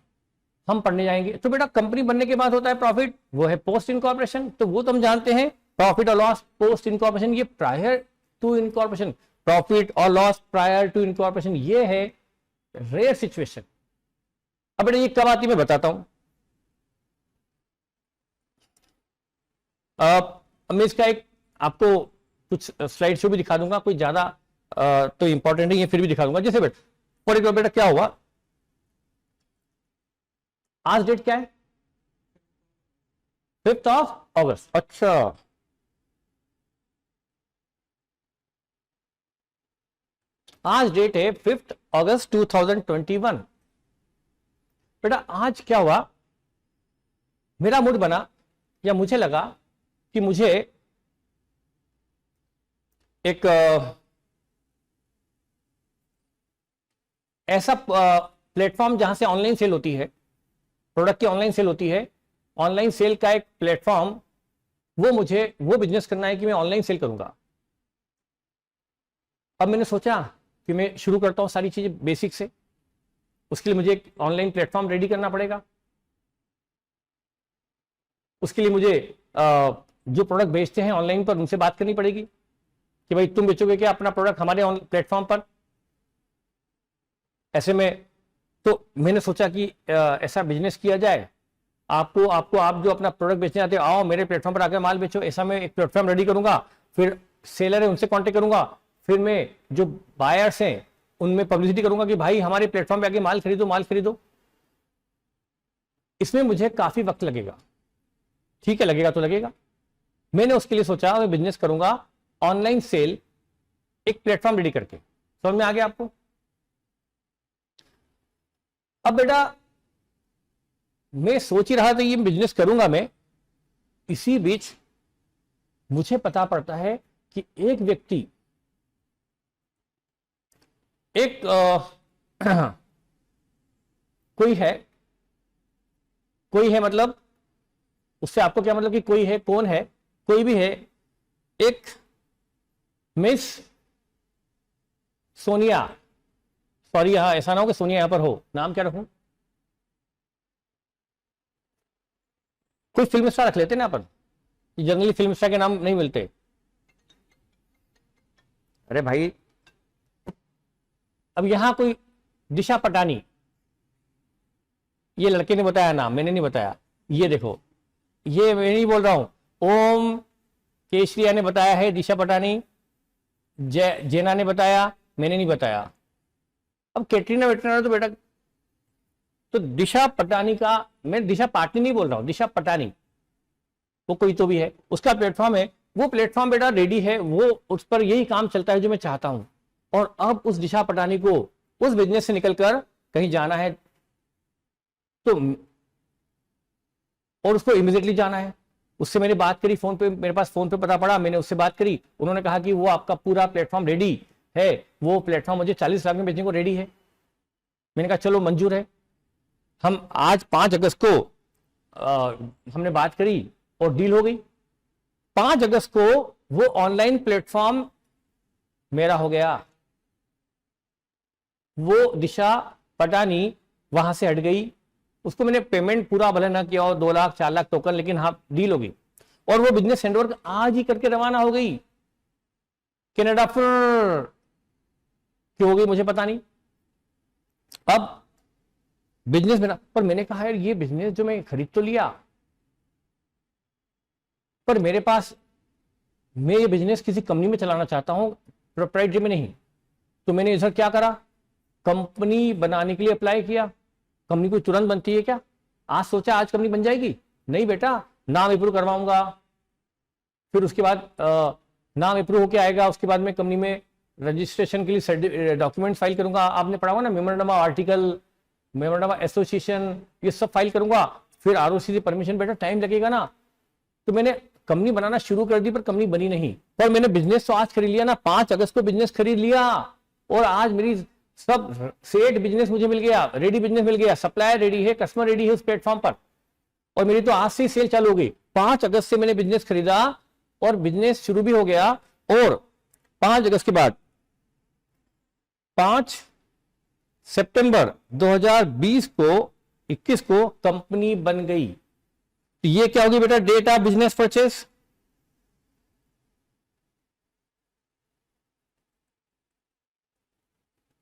S1: हम पढ़ने जाएंगे। तो बेटा कंपनी बनने के बाद होता है प्रॉफिट, वो है पोस्ट इनकॉर्पोरेशन, तो वो तो हम जानते हैं, प्रॉफिट और लॉस पोस्ट इनकॉर्पोरेशन। ये प्रायर टू इनकॉर्पोरेशन, प्रॉफिट और लॉस प्रायर टू इनकॉर्पोरेशन, ये है रेयर सिचुएशन। अब बेटा ये कब आती है मैं बताता हूं। मैं इसका एक आपको कुछ स्लाइड शो भी दिखा दूंगा, कोई ज्यादा तो इंपॉर्टेंट नहीं है, फिर भी दिखा दूंगा। जैसे बेटा फॉर एग्जाम्पल बेटा क्या हुआ, आज डेट क्या है? 5th ऑफ अगस्त। अच्छा आज डेट है 5th अगस्त 2021। बेटा आज क्या हुआ, मेरा मूड बना या मुझे लगा कि मुझे एक ऐसा प्लेटफॉर्म जहां से ऑनलाइन सेल होती है, प्रोडक्ट की ऑनलाइन सेल होती है, ऑनलाइन सेल का एक प्लेटफॉर्म, वो मुझे वो बिजनेस करना है कि मैं ऑनलाइन सेल करूंगा। अब मैंने सोचा कि मैं शुरू करता हूं सारी चीजें बेसिक से। उसके लिए मुझे एक ऑनलाइन प्लेटफॉर्म रेडी करना पड़ेगा। उसके लिए मुझे जो प्रोडक्ट बेचते हैं ऑनलाइन पर उनसे बात करनी पड़ेगी कि भाई तुम बेचोगे क्या अपना प्रोडक्ट हमारे प्लेटफॉर्म पर। ऐसे में तो मैंने सोचा कि ऐसा बिजनेस किया जाए, आपको आपको आप जो अपना प्रोडक्ट बेचने आते हो, आओ मेरे प्लेटफॉर्म पर आकर माल बेचो। ऐसा मैं एक प्लेटफॉर्म रेडी करूंगा, फिर सेलर है उनसे कांटेक्ट करूंगा, फिर मैं जो बायर्स हैं उनमें पब्लिसिटी करूंगा कि भाई हमारे प्लेटफॉर्म पे आके माल खरीदो, माल खरीदो। इसमें मुझे काफी वक्त लगेगा, ठीक है, लगेगा तो लगेगा। मैंने उसके लिए सोचा मैं बिजनेस करूंगा ऑनलाइन सेल, एक प्लेटफॉर्म रेडी करके। समझ में आ गया आपको? अब बेटा मैं सोच ही रहा था ये बिजनेस करूंगा मैं, इसी बीच मुझे पता पड़ता है कि एक व्यक्ति एक कोई है मतलब उससे आपको क्या मतलब कि कोई है, कौन है, कोई भी है, एक मिस सोनिया, सॉरी यहां ऐसा ना हो कि सोनिया यहां पर हो, नाम क्या रखूं, कोई फिल्म स्टार रख लेते ना अपन, जनरली फिल्म स्टार के नाम नहीं मिलते। अरे भाई अब यहां कोई दिशा पटानी, ये लड़के ने बताया नाम, मैंने नहीं बताया। ये देखो, ये मैं नहीं बोल रहा हूं, ओम केशरिया ने बताया है, दिशा पटानी, जेना ने बताया, मैंने नहीं बताया। अब कैटरीना वेटरीना तो बेटा, तो दिशा पटानी का, मैं दिशा पाटनी नहीं बोल रहा हूं, दिशा पटानी, वो कोई तो भी है, उसका प्लेटफॉर्म है, वो प्लेटफॉर्म बेटा रेडी है, वो उस पर यही काम चलता है जो मैं चाहता हूं। और अब उस दिशा पटानी को उस बिजनेस से निकलकर कहीं जाना है तो, और उसको इमीडिएटली जाना है। उससे मैंने बात करी फोन पे, मेरे पास फोन पे पता पड़ा, मैंने उससे बात करी, उन्होंने कहा कि वो आपका पूरा प्लेटफॉर्म रेडी है, वो प्लेटफॉर्म मुझे 40 लाख में बेचने को रेडी है। मैंने कहा चलो मंजूर है। हम आज 5 अगस्त को हमने बात करी और डील हो गई। 5 अगस्त को वो ऑनलाइन प्लेटफॉर्म मेरा हो गया। वो दिशा पटानी वहां से हट गई, उसको मैंने पेमेंट पूरा भले ना किया और 2 लाख 4 लाख टोकन, लेकिन हाँ डील हो गई। और वो बिजनेस हैंडओवर आज ही करके रवाना हो गई कनाडा। फिर क्यों हो गई मुझे पता नहीं। अब बिजनेस मेरा, पर मैंने कहा यार ये बिजनेस जो मैं खरीद तो लिया, पर मेरे पास, मैं ये बिजनेस किसी कंपनी में चलाना चाहता हूं, प्रोप्राइटरी में नहीं। तो मैंने इधर क्या करा, कंपनी बनाने के लिए अप्लाई किया। कंपनी कोई तुरंत बनती है क्या? आज सोचा आज कंपनी बन जाएगी? नहीं बेटा, नाम अप्रूव करवाऊंगा, फिर उसके बाद नाम अप्रूव होकर आएगा, उसके बाद मैं कंपनी में रजिस्ट्रेशन के लिए डॉक्यूमेंट फाइल करूंगा। आपने पढ़ा होगा ना, memorandum of article, memorandum of association, ये सब फाइल करूंगा, फिर आरओसी से परमिशन, बेटा टाइम लगेगा ना। तो मैंने कंपनी बनाना शुरू कर दी, पर कंपनी बनी नहीं। पर मैंने बिजनेस तो आज खरीद लिया ना, 5 अगस्त को बिजनेस खरीद लिया, और आज मेरी सब सेट बिजनेस मुझे मिल गया, रेडी बिजनेस मिल गया, सप्लायर रेडी है, कस्टमर रेडी है उस प्लेटफॉर्म पर, और मेरी तो आज से ही सेल चालू हो गई। 5 अगस्त से मैंने बिजनेस खरीदा और बिजनेस शुरू भी हो गया। और 5 अगस्त के बाद 5 सितंबर 2020 को 21 को कंपनी बन गई। तो ये क्या होगी बेटा, डेट ऑफ बिजनेस परचेस।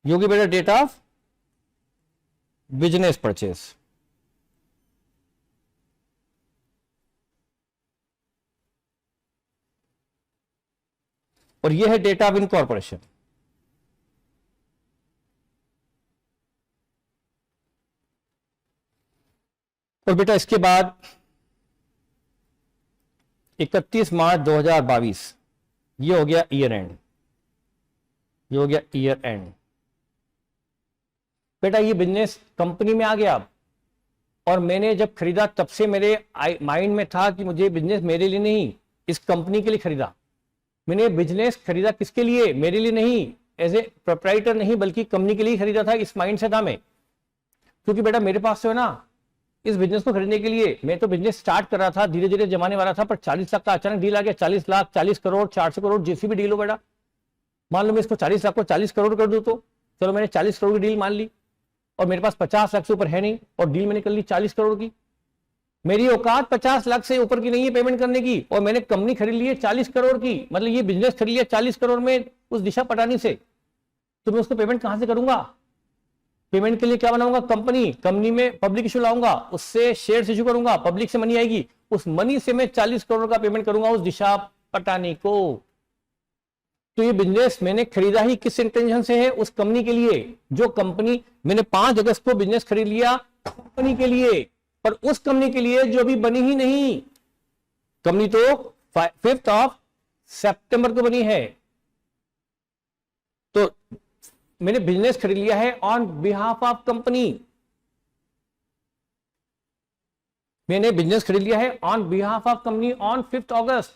S1: ये होगी बेटा डेट ऑफ बिजनेस परचेस। और ये है डेट ऑफ इनकॉर्पोरेशन। और बेटा इसके बाद 31 मार्च 2022, ये हो गया ईयर एंड, ये हो गया ईयर एंड। बेटा ये बिजनेस कंपनी में आ गया। अब और मैंने जब खरीदा तब से मेरे माइंड में था कि मुझे बिजनेस मेरे लिए नहीं, इस कंपनी के लिए खरीदा। मैंने बिजनेस खरीदा किसके लिए? मेरे लिए नहीं, एज ए प्रोप्राइटर नहीं, बल्कि कंपनी के लिए खरीदा था। इस माइंड से था मैं, क्योंकि बेटा मेरे पास तो है ना, इस बिजनेस को खरीदने के लिए मैं तो बिजनेस स्टार्ट कर रहा था, धीरे धीरे जमाने वाला था, पर 40 लाख का अचानक डील आ गया। 40 लाख, 40 करोड़, 400 करोड़, जैसी भी डील हो बेटा, मान लो मैं इसको 40 लाख को 40 करोड़ कर दूं, तो चलो मैंने 40 करोड़ की डील मान ली, और मेरे पास 50 लाख से ऊपर है नहीं, और डील मैंने कर ली 40 करोड़ की। मेरी औकात 50 लाख से ऊपर की नहीं है पेमेंट करने की, और मैंने कंपनी खरीद ली है 40 करोड़ की, मतलब ये बिजनेस खरीद लिया 40 करोड़ में उस दिशा पटानी से, तो मैं उसको पेमेंट कहां से करूंगा? पेमेंट के लिए क्या बनाऊंगा? कंपनी में पब्लिक इशू लाऊंगा, उससे शेयर इशू करूंगा, पब्लिक से मनी आएगी, उस मनी से मैं 40 करोड़ का पेमेंट करूंगा उस दिशा पटानी को। तो ये बिजनेस मैंने खरीदा ही किस इंटेंशन से है? उस कंपनी के लिए। जो कंपनी मैंने 5 अगस्त को बिजनेस खरीद लिया कंपनी के लिए, पर उस कंपनी के लिए जो अभी बनी ही नहीं। कंपनी तो 5 सितंबर को बनी है, तो मैंने बिजनेस खरीद लिया है ऑन बिहाफ ऑफ कंपनी। मैंने बिजनेस खरीद लिया है on behalf of company on 5 अगस्त,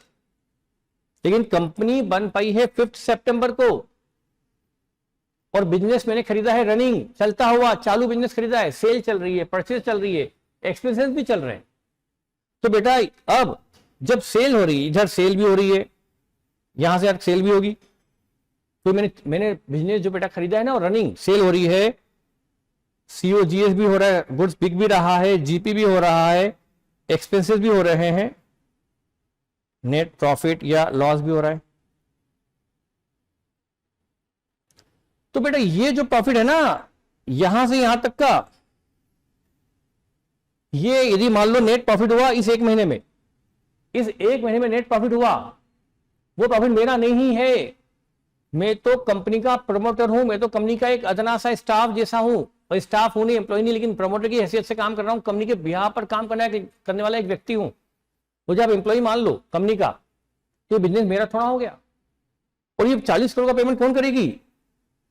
S1: लेकिन कंपनी बन पाई है 5 सितंबर को, और बिजनेस मैंने खरीदा है रनिंग, चलता हुआ चालू बिजनेस खरीदा है, सेल चल रही है, परचेज चल रही है, एक्सपेंसेस भी चल रहे हैं। तो बेटा अब जब सेल हो रही है, इधर सेल भी हो रही है, यहां से सेल भी होगी, तो मैंने बिजनेस जो बेटा खरीदा है ना, रनिंग सेल हो रही है, COGS भी हो रहा है, गुड्स बिक भी रहा है, GP भी हो रहा है, एक्सपेंसेस भी हो रहे हैं, नेट प्रॉफिट या लॉस भी हो रहा है। तो बेटा ये जो प्रॉफिट है ना, यहां से यहां तक का, ये यदि मान लो नेट प्रॉफिट हुआ इस 1 महीने में, इस 1 महीने में नेट प्रॉफिट हुआ, वो प्रॉफिट मेरा नहीं है। मैं तो कंपनी का प्रमोटर हूं, मैं तो कंपनी का एक अदना सा स्टाफ जैसा हूं, और स्टाफ हूं नहीं, एम्प्लॉय नहीं, लेकिन प्रमोटर की हैसियत से काम कर रहा हूं, कंपनी के बिहाफ पर काम करने वाला एक व्यक्ति हूं। मुझे आप एम्प्लॉय मान लो कंपनी का, तो बिजनेस मेरा थोड़ा हो गया। और ये 40 करोड़ का पेमेंट कौन करेगी?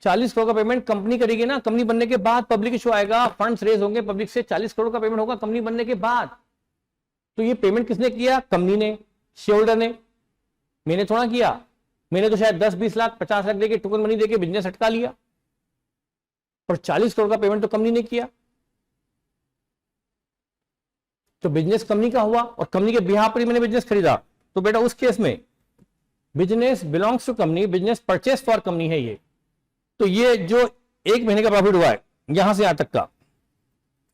S1: 40 करोड़ का पेमेंट कंपनी करेगी ना। कंपनी बनने के बाद पब्लिक इशू आएगा, फंड्स रेज होंगे पब्लिक से, 40 करोड़ का पेमेंट होगा कंपनी बनने के बाद। तो ये पेमेंट किसने किया? कंपनी ने, शेयर होल्डर ने, मैंने थोड़ा किया। मैंने तो शायद 10-20 लाख 50 लाख देके टोकन मनी देके बिजनेस अटका लिया, पर 40 करोड़ का पेमेंट तो कंपनी ने किया। तो बिजनेस कंपनी का हुआ, और कंपनी के बिहाफ पर ही मैंने बिजनेस खरीदा। तो बेटा उस केस में business belongs to company, business purchase for company है ये। तो ये जो 1 महीने का प्रॉफिट हुआ है यहां से यहां तक का,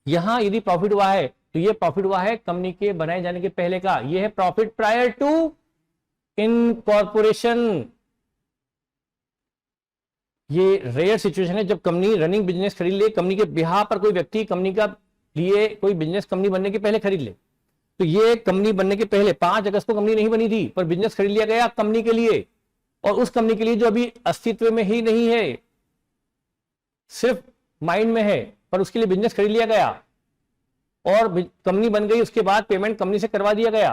S1: यहां यदि प्रॉफिट हुआ है तो ये प्रॉफिट हुआ है कंपनी के बनाए जाने के पहले का। ये है प्रॉफिट प्रायर टू इनकॉर्पोरेशन। ये रेयर सिचुएशन है जब कंपनी रनिंग बिजनेस खरीद ले, कंपनी के बिहाफ पर कोई व्यक्ति कंपनी का लिए कोई बिजनेस कंपनी बनने के पहले खरीद ले। तो ये कंपनी बनने के पहले 5 अगस्त को कंपनी नहीं बनी थी, पर बिजनेस खरीद लिया गया कंपनी के लिए, और उस कंपनी के लिए जो अभी अस्तित्व में ही नहीं है, सिर्फ माइंड में है, पर उसके लिए बिजनेस खरीद लिया गया और कंपनी बन गई। उसके बाद पेमेंट कंपनी से करवा दिया गया।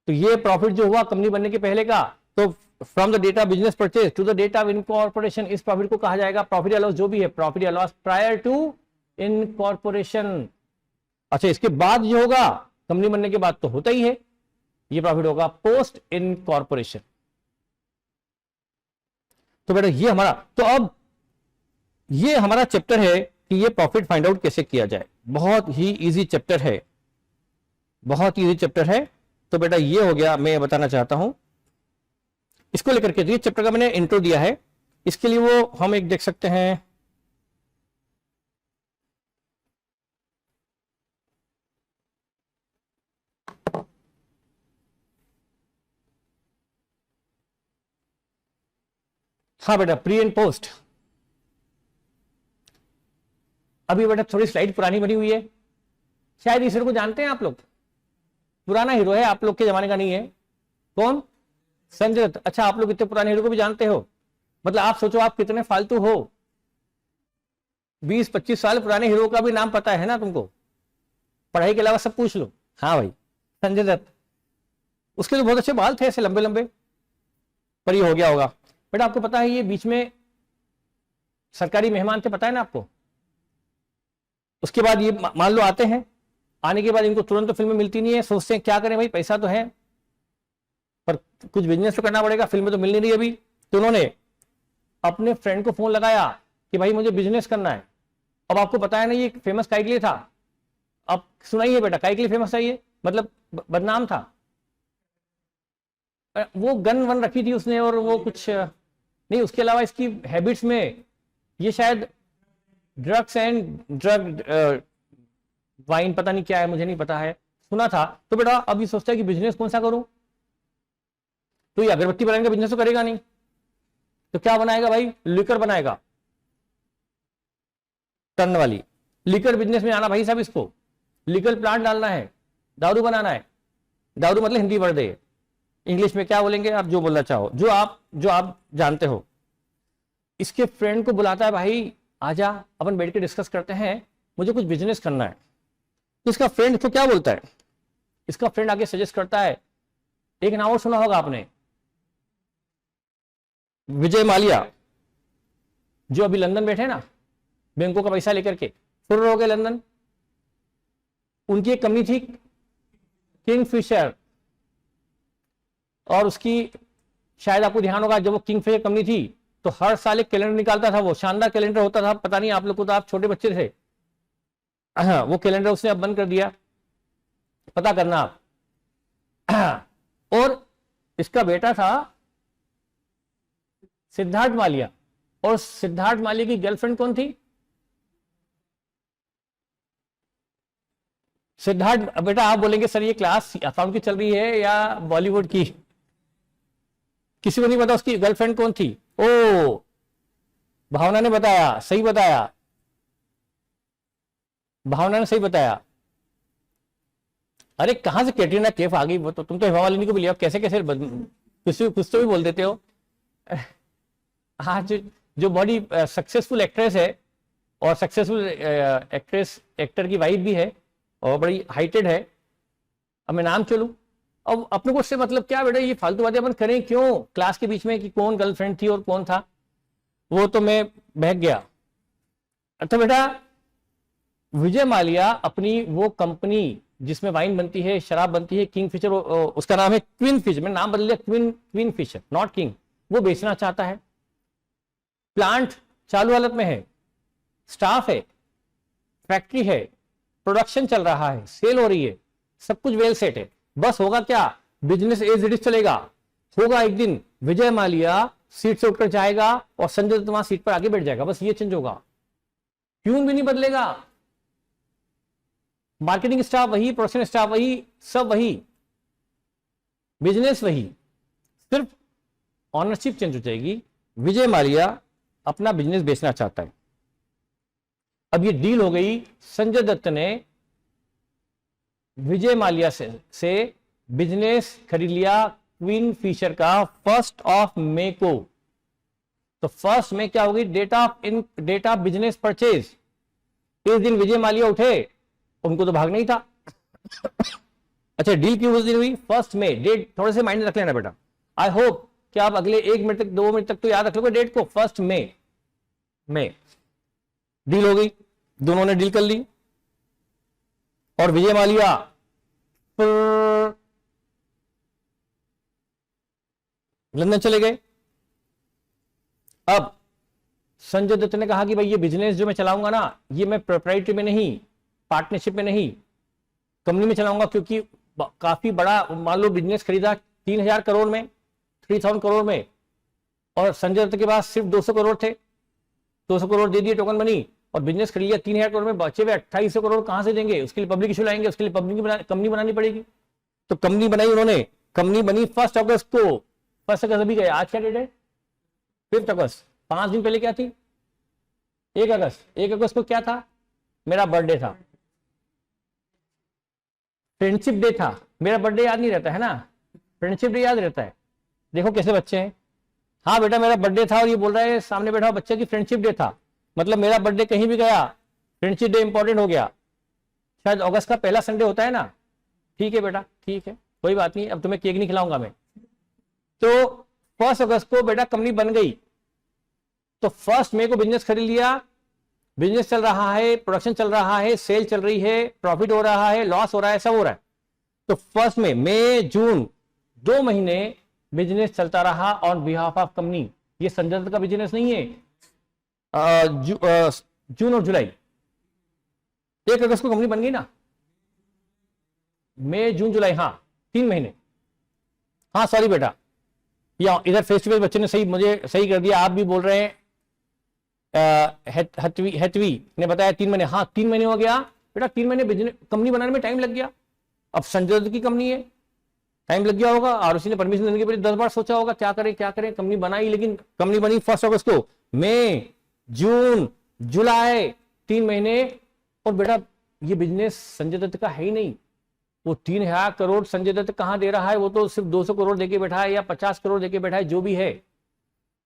S1: तो ये प्रॉफिट जो हुआ कंपनी बनने के पहले का, तो from the date of business purchase to the date of incorporation, इस प्रॉफिट को कहा जाएगा प्रॉफिट या लॉस, जो भी है प्रॉफिट या लॉस प्रायर टू इनकॉर्पोरेशन। अच्छा, इसके बाद जो होगा कंपनी बनने के बाद तो होता ही है, ये प्रॉफिट होगा पोस्ट इनकॉर्पोरेशन। तो बेटा ये हमारा, तो अब ये हमारा चैप्टर है कि ये प्रॉफिट फाइंड आउट कैसे किया जाए। बहुत ही इजी चैप्टर है, बहुत ही इजी चैप्टर है। तो बेटा ये हो गया, मैं बताना चाहता हूं इसको लेकर के। ये चैप्टर का मैंने इंट्रो दिया है, इसके लिए वो हम एक देख सकते हैं, हाँ बेटा प्री एंड पोस्ट। अभी बेटा थोड़ी स्लाइड पुरानी बनी हुई है, शायद इस हीरो को जानते हैं आप लोग, पुराना हीरो है, आप लोग के जमाने का नहीं है। कौन? संजय दत्त। अच्छा, आप लोग इतने पुराने हीरो को भी जानते हो, मतलब आप सोचो आप कितने फालतू हो। 20-25 साल पुराने हीरो का भी नाम पता है ना तुमको, पढ़ाई के अलावा सब पूछ लो। हाँ भाई, संजय दत्त, उसके लिए बहुत अच्छे बाल थे ऐसे लंबे लंबे, पर ये हो गया होगा। बेटा आपको पता है ये बीच में सरकारी मेहमान थे, पता है ना आपको? उसके बाद ये मान लो आते हैं, आने के बाद इनको तुरंत तो फिल्में मिलती नहीं है, सोचते हैं क्या करें भाई, पैसा तो है पर कुछ बिजनेस तो करना पड़ेगा, फिल्में तो मिल नहीं रही अभी। तो उन्होंने अपने फ्रेंड को फोन लगाया कि भाई मुझे बिजनेस करना है। अब आपको पता है ना ये फेमस काहे के लिए था, अब सुनाइए बेटा काहे के लिए फेमस है ये, मतलब बदनाम था। वो गन वन रखी थी उसने और वो कुछ नहीं, उसके अलावा इसकी हैबिट्स में ये शायद ड्रग्स एंड ड्रग वाइन पता नहीं क्या है, मुझे नहीं पता है, सुना था। तो बेटा अब ये सोचता है कि बिजनेस कौन सा करूं, तो ये अगरबत्ती बनाने का बिजनेस तो करेगा नहीं, तो क्या बनाएगा भाई, लिकर बनाएगा, टर्न वाली लिकर बिजनेस में आना भाई साहब, इसको लिकर प्लांट डालना है, दारू बनाना है। दारू मतलब हिंदी वर्ड है, इंग्लिश में क्या बोलेंगे आप, जो बोलना चाहो, जो आप जानते हो। इसके फ्रेंड को बुलाता है, भाई आजा अपन बैठ के डिस्कस करते हैं, मुझे कुछ बिजनेस करना है। तो इसका फ्रेंड तो क्या बोलता है, इसका फ्रेंड आगे सजेस्ट करता है, एक नाम और सुना होगा आपने, विजय माल्या, जो अभी लंदन बैठे ना, बैंकों का पैसा लेकर के फुर्र हो गए लंदन। उनकी एक कंपनी थी किंगफिशर, और उसकी शायद आपको ध्यान होगा, जब वो किंगफिशर कंपनी थी तो हर साल एक कैलेंडर निकालता था, वो शानदार कैलेंडर होता था, पता नहीं आप लोग को, तो आप छोटे बच्चे थे। हाँ, वो कैलेंडर उसने अब बंद कर दिया, पता करना आप। और इसका बेटा था सिद्धार्थ मालिया, और सिद्धार्थ मालिया की गर्लफ्रेंड कौन थी, सिद्धार्थ। बेटा आप बोलेंगे सर ये क्लास अकाउंट की चल रही है या बॉलीवुड की, किसी को नहीं पता उसकी गर्लफ्रेंड कौन थी। ओ भावना ने बताया, सही बताया, भावना ने सही बताया। अरे कहां से कैटरीना कैफ आ गई, वो तो तुम तो हेमा मालिनी को भी लिया, कैसे कैसे कुछ तो भी बोल देते हो। आज जो बड़ी सक्सेसफुल एक्ट्रेस है और सक्सेसफुल एक्टर की वाइफ भी है और बड़ी हाइटेड है, अब मैं नाम चलूं, अब अपने को उससे मतलब क्या बेटा, ये फालतू बातें अपन करें क्यों क्लास के बीच में कि कौन गर्लफ्रेंड थी और कौन था, वो तो मैं बहक गया। तो बेटा विजय माल्या अपनी वो कंपनी जिसमें वाइन बनती है, शराब बनती है, किंगफिशर, उसका नाम है क्वीन फिशर, मैंने नाम बदल दिया, क्वीन फिशर नॉट किंग, वो बेचना चाहता है। प्लांट चालू हालत में है, स्टाफ है, फैक्ट्री है, प्रोडक्शन चल रहा है, सेल हो रही है, सब कुछ वेल सेट है, बस होगा क्या, बिजनेस एज इट इज चलेगा। होगा एक दिन विजय माल्या सीट से उठकर जाएगा और संजय दत्त वहां सीट पर आगे बैठ जाएगा, बस ये चेंज होगा, ट्यून भी नहीं बदलेगा, मार्केटिंग स्टाफ वही, प्रोडक्शन स्टाफ वही, सब वही, बिजनेस वही, सिर्फ ऑनरशिप चेंज हो जाएगी। विजय माल्या अपना बिजनेस बेचना चाहता है। अब ये डील हो गई, संजय दत्त ने विजय माल्या से बिजनेस खरीद लिया क्वीन फिशर का 1 मई को। तो 1 मई क्या होगी, डेट ऑफ बिजनेस परचेज। इस दिन विजय माल्या उठे, उनको तो भागना ही था। अच्छा डील क्यों उस दिन हुई, 1 मई, डेट थोड़े से माइंड रख लेना बेटा, आई होप कि आप अगले 1 मिनट तक 2 मिनट तक तो याद रख लोगे डेट को, 1 मई डील हो गई, दोनों ने डील कर ली और विजय माल्या लंदन चले गए। अब संजय दत्त ने कहा कि भाई ये बिजनेस जो मैं चलाऊंगा ना, ये मैं प्रोप्राइटरी में नहीं, पार्टनरशिप में नहीं, कंपनी में चलाऊंगा, क्योंकि काफी बड़ा मान लो बिजनेस खरीदा 3000 करोड़ में, 3000 करोड़ में, और संजय दत्त के पास सिर्फ 200 करोड़ थे, 200 करोड़ दे दिए टोकन मनी और बिजनेस खरीद लिया 3000 करोड़ में, बचे हुए 2800 करोड़ कहां से देंगे, उसके लिए पब्लिक इशू लाएंगे, उसके लिए कंपनी बनानी पड़ेगी। तो कंपनी बनाई उन्होंने, कंपनी बनी 1 अगस्त को, 1 अगस्त अभी गए, आज क्या डेट है 5 अगस्त, 5 दिन पहले क्या थी 1 अगस्त, 1 अगस्त को क्या था, मेरा बर्थडे था, फ्रेंडशिप डे था, मेरा बर्थडे याद नहीं रहता है ना, फ्रेंडशिप डे याद रहता है। देखो कैसे बच्चे हैं, हाँ बेटा मेरा बर्थडे था और ये बोल रहा है सामने बैठा बच्चे की फ्रेंडशिप डे था, मतलब मेरा बर्थडे कहीं भी गया फ्रेंडशिप डे इंपॉर्टेंट हो गया। शायद अगस्त का पहला संडे होता है ना, ठीक है बेटा ठीक है कोई बात नहीं, अब तुम्हें केक नहीं खिलाऊंगा मैं। तो 1 अगस्त को बेटा कंपनी बन गई, तो 1 मई को बिजनेस खरीद लिया
S2: बिजनेस चल रहा है, प्रोडक्शन चल रहा है, सेल चल रही है, प्रॉफिट हो रहा है, लॉस हो रहा है, सब हो रहा है। तो फर्स्ट में मई जून 2 महीने बिजनेस चलता रहा ऑन बिहाफ ऑफ कंपनी। ये संजय दत्त का बिजनेस नहीं है। जून और जुलाई, 1 अगस्त को कंपनी बन गई ना, मई जून जुलाई, हाँ 3 महीने। हाँ सॉरी बेटा, या इधर फेस्टिवल बच्चे ने सही मुझे सही कर दिया, आप भी बोल रहे हैं। हेतवी ने बताया 3 महीने, हाँ 3 महीने हो गया बेटा। 3 महीने बिजनेस कंपनी बनाने में टाइम लग गया। अब संजय दत्त की कंपनी है, टाइम लग गया होगा, और उसी ने परमिशन देने के पहले 10 बार सोचा होगा क्या करें क्या करें। कंपनी बनाई, लेकिन कंपनी बनी 1 अगस्त को। मई जून जुलाई 3 महीने। और बेटा ये बिजनेस संजय दत्त का है ही नहीं। वो 3,000 करोड़ संजय दत्त कहां दे रहा है, वो तो सिर्फ 200 करोड़ देके बैठा है या 50 करोड़ देके बैठा है, जो भी है।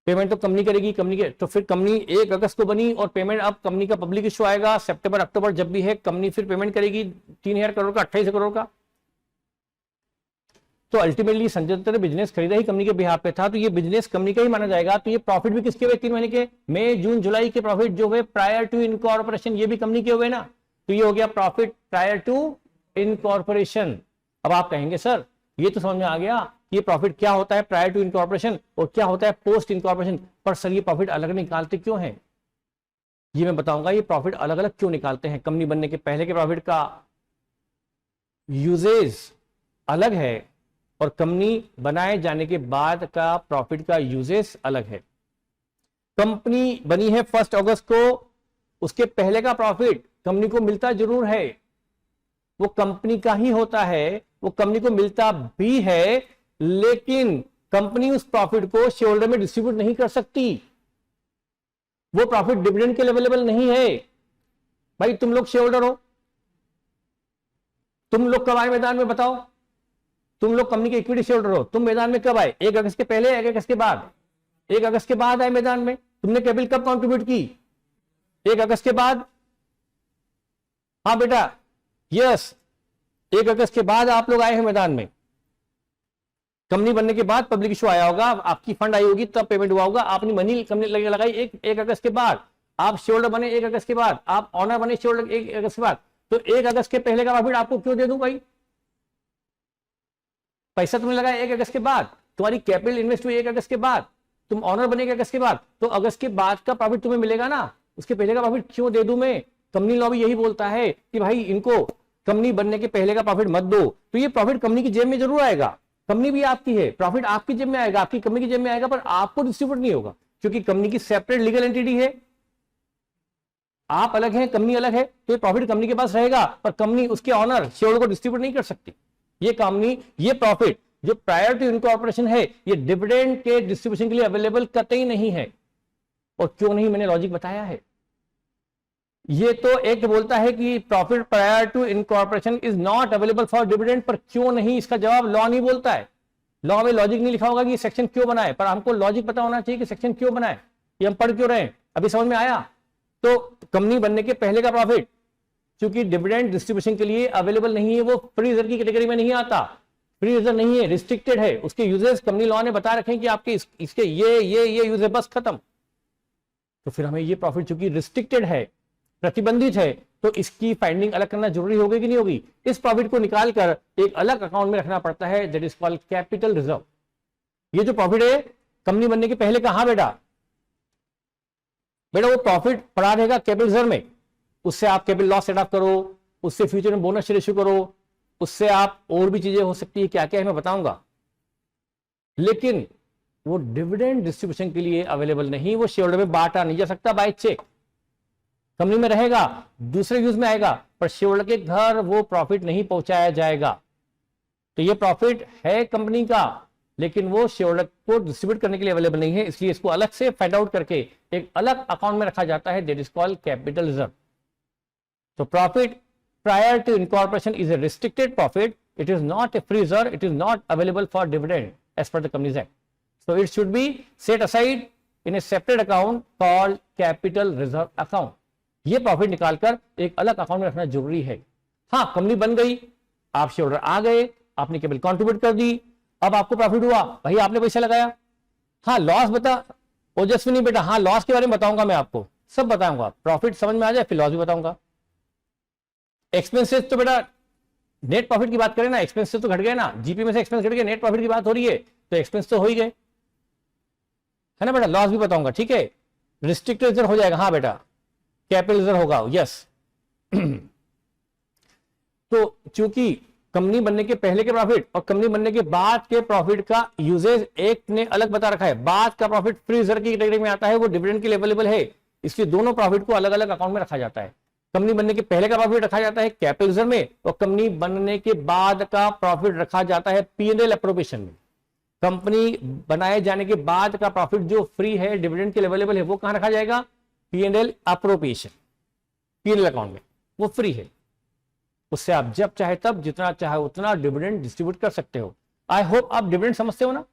S2: पेमेंट तो कंपनी करेगी, कंपनी के तो फिर कंपनी 1 अगस्त को बनी और पेमेंट अब कंपनी का पब्लिक इश्यू आएगा सितंबर अक्टूबर, जब भी है कंपनी फिर पेमेंट करेगी 3,000 करोड़ का, 28 करोड़ का। तो अल्टीमेटली संजय दत्त ने बिजनेस खरीदा ही कंपनी के बिहाफ पे था, तो ये बिजनेस कंपनी का ही माना जाएगा। तो ये प्रॉफिट भी किसके हुए 3 महीने के, मई जून जुलाई के प्रॉफिट जो हुए प्रायर टू इनकॉर्पोरेशन, ये भी कंपनी के हुए ना। तो ये हो गया प्रॉफिट प्रायर टू इनकॉर्पोरेशन। अब आप कहेंगे सर ये तो समझ में आ गया, ये प्रॉफिट क्या होता है प्रायर टू इनकॉर्पोरेशन और क्या होता है पोस्ट इनकॉर्पोरेशन, पर सर ये प्रॉफिट अलग निकालते क्यों हैं? ये मैं बताऊंगा, ये प्रॉफिट अलग अलग क्यों निकालते हैं। कंपनी बनने के पहले के प्रॉफिट का यूजेज अलग है और कंपनी बनाए जाने के बाद का प्रॉफिट का यूजेज अलग है। कंपनी बनी है 1 अगस्त को, उसके पहले का प्रॉफिट कंपनी को मिलता जरूर है, वो कंपनी का ही होता है, वो कंपनी को मिलता भी है, लेकिन कंपनी उस प्रॉफिट को शेयर होल्डर में डिस्ट्रीब्यूट नहीं कर सकती। वो प्रॉफिट डिविडेंड के लिए अवेलेबल नहीं है। भाई तुम लोग शेयर होल्डर हो, तुम लोग कब आए मैदान में बताओ? तुम लोग कंपनी के इक्विटी शेयर होल्डर हो, तुम मैदान में कब आए? 1 अगस्त के पहले, 1 अगस्त के बाद? 1 अगस्त के बाद आए मैदान में। तुमने कैपिटल कब कंट्रीब्यूट की? 1 अगस्त के बाद। हाँ बेटा, यस 1 अगस्त के बाद आप लोग आए हैं मैदान में। कंपनी बनने के बाद पब्लिक इशू आया होगा, आपकी फंड आई होगी, तब पेमेंट हुआ होगा। आपने मनी कंपनी लगाई 1 अगस्त के बाद, आप शेयर होल्डर बने 1 अगस्त के बाद, आप ऑनर बने शेयर होल्डर 1 अगस्त के बाद। तो 1 अगस्त के पहले का प्रॉफिट आपको क्यों दे दूं भाई? पैसा तुमने लगाया 1 अगस्त के बाद, तुम्हारी कैपिटल इन्वेस्ट हुई 1 अगस्त के बाद, तुम ऑनर बने 1 अगस्त के बाद, तो अगस्त के बाद का प्रॉफिट तुम्हें मिलेगा ना। उसके पहले का प्रॉफिट क्यों दे दूं मैं? कंपनी लॉ भी यही बोलता है कि भाई इनको कंपनी बनने के पहले का प्रॉफिट मत दो। तो ये प्रॉफिट कंपनी की जेब में जरूर आएगा, कंपनी भी आपकी है, प्रॉफिट आपकी जेब में आएगा, आपकी कंपनी की जेब में आएगा, पर आपको डिस्ट्रीब्यूट नहीं होगा, क्योंकि कंपनी की सेपरेट लीगल एंटिटी है। आप अलग हैं, कंपनी अलग है, तो ये प्रॉफिट कंपनी के पास रहेगा, पर कंपनी उसके ऑनर शेयर होल्डर को डिस्ट्रीब्यूट नहीं कर सकती। ये कंपनी, ये प्रॉफिट जो प्रायर टू इनकॉर्पोरेशन है, ये डिविडेंड के डिस्ट्रीब्यूशन के लिए अवेलेबल कतई नहीं है। और क्यों नहीं, मैंने लॉजिक बताया है। ये तो एक्ट बोलता है कि profit prior to incorporation is not available for dividend, पर क्यों नहीं, इसका जवाब लॉ नहीं बोलता है। लॉ में लॉजिक नहीं लिखा होगा कि सेक्शन क्यों बनाए, पर हमको लॉजिक पता होना चाहिए कि सेक्शन क्यों बनाए, ये हम पढ़ क्यों रहे हैं। अभी समझ में आया? तो कंपनी बनने के पहले का प्रॉफिट क्योंकि डिविडेंड डिस्ट्रीब्यूशन के लिए अवेलेबल नहीं है, वो फ्री रिजर्व की कैटेगरी में नहीं आता, फ्री रिजर्व नहीं है, रिस्ट्रिक्टेड है। उसके यूजेस कंपनी लॉ ने बता रखे हैं कि आपके इसके ये यूज है, बस खत्म। तो फिर हमें ये प्रॉफिट चूंकि रिस्ट्रिक्टेड है, प्रतिबंधित है, तो इसकी फाइंडिंग अलग करना जरूरी होगी कि नहीं होगी। इस प्रॉफिट को निकालकर एक अलग अकाउंट में रखना पड़ता है, that is called capital reserve. ये जो प्रॉफिट है कंपनी बनने के पहले कहां बेटा वो प्रॉफिट पड़ा रहेगा कैपिटल रिजर्व में। उससे आप कैपिटल लॉस सेट अप करो, उससे फ्यूचर में बोनस शेयर इश्यू करो, उससे आप और भी चीजें हो सकती है, क्या क्या है मैं बताऊंगा। लेकिन वो डिविडेंड डिस्ट्रीब्यूशन के लिए अवेलेबल नहीं, वो शेयर होल्डर में बांटा नहीं जा सकता बाय चेक। कंपनी में रहेगा, दूसरे यूज में आएगा, पर शेयर होल्डर के घर वो प्रॉफिट नहीं पहुंचाया जाएगा। तो ये प्रॉफिट है कंपनी का, लेकिन वो शेयर होल्डर को डिस्ट्रीब्यूट करने के लिए अवेलेबल नहीं है, इसलिए इसको अलग से फाइंड आउट करके एक अलग अकाउंट में रखा जाता है, that is called capital reserve. तो profit prior to incorporation is a restricted profit, it is not a free reserve, it is not available for dividend as per the companies act. So it should be set aside in a separate account called capital reserve account. ये प्रॉफिट निकालकर एक अलग अकाउंट में रखना जरूरी है। हाँ, कंपनी बन गई, आप शेयर होल्डर आ गए, आपने केवल कंट्रीब्यूट कर दी, अब आपको प्रॉफिट हुआ, भाई आपने पैसा लगाया। हाँ लॉस बता ओजस्विनी बेटा, हाँ लॉस के बारे में बताऊंगा मैं आपको, सब बताऊंगा, प्रॉफिट समझ में आ जाए फिर लॉस भी बताऊंगा। एक्सपेंसेस तो बेटा नेट प्रॉफिट की बात करें ना, एक्सपेंसेस तो घट गए ना, जीपी में से एक्सपेंस घट गए, नेट प्रॉफिट की बात हो रही है तो एक्सपेंस तो हो ही गए, है ना बेटा। लॉस भी बताऊंगा, ठीक है। रिस्ट्रिक्टेड रिजर्व हो जाएगा, हाँ बेटा, कैपिटल रिजर्व होगा, यस। तो चूंकि कंपनी बनने के पहले के प्रॉफिट और कंपनी बनने के बाद के प्रॉफिट का यूजेज एक ने अलग बता रखा है, बाद का प्रॉफिट फ्री रिजर्व की कैटेगरी में आता है, वो डिविडेंड के लिए अवेलेबल है, इसलिए दोनों प्रॉफिट को अलग अलग अकाउंट में रखा जाता है। कंपनी बनने के पहले का प्रॉफिट रखा जाता है कैपिटल रिजर्व में, और कंपनी बनने के बाद का प्रॉफिट रखा जाता है P&L अप्रोप्रिएशन में। कंपनी बनाए जाने के बाद का प्रॉफिट जो फ्री है, डिविडेंड के लिए अवेलेबल है, वो कहां रखा जाएगा? P&L अप्रोप्रिएशन, P&L अकाउंट में, वो फ्री है, उससे आप जब चाहे तब जितना चाहे उतना डिविडेंड डिस्ट्रीब्यूट कर सकते हो। आई होप आप डिविडेंड समझते हो ना,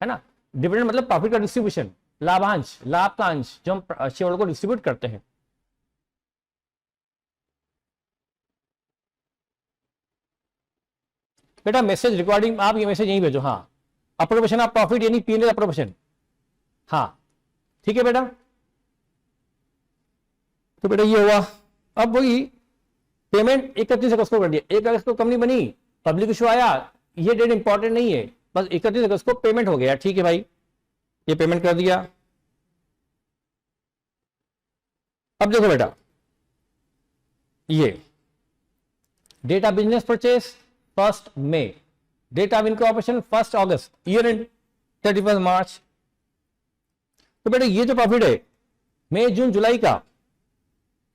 S2: है ना। डिविडेंड मतलब प्रॉफिट का डिस्ट्रीब्यूशन, लाभांश, लाभ का अंश जो हम शेयर को डिस्ट्रीब्यूट करते हैं। बेटा मैसेज रिकॉर्डिंग आप ये मैसेज यहीं भेजो, हाँ। अप्रोप्रिएशन ऑफ प्रॉफिट यानी P&L अप्रोप्रिएशन, हाँ ठीक है बेटा। तो बेटा ये हुआ। अब वही पेमेंट 31 अगस्त को कर दिया, 1 अगस्त को कंपनी बनी, पब्लिक इशू आया, ये डेट इंपॉर्टेंट नहीं है, बस 31 अगस्त को पेमेंट हो गया, ठीक है भाई, ये पेमेंट कर दिया। अब देखो बेटा, ये date of business purchase 1 May, date of incorporation 1 August, year end 31 March. तो बेटा ये जो प्रॉफिट है मई जून जुलाई का,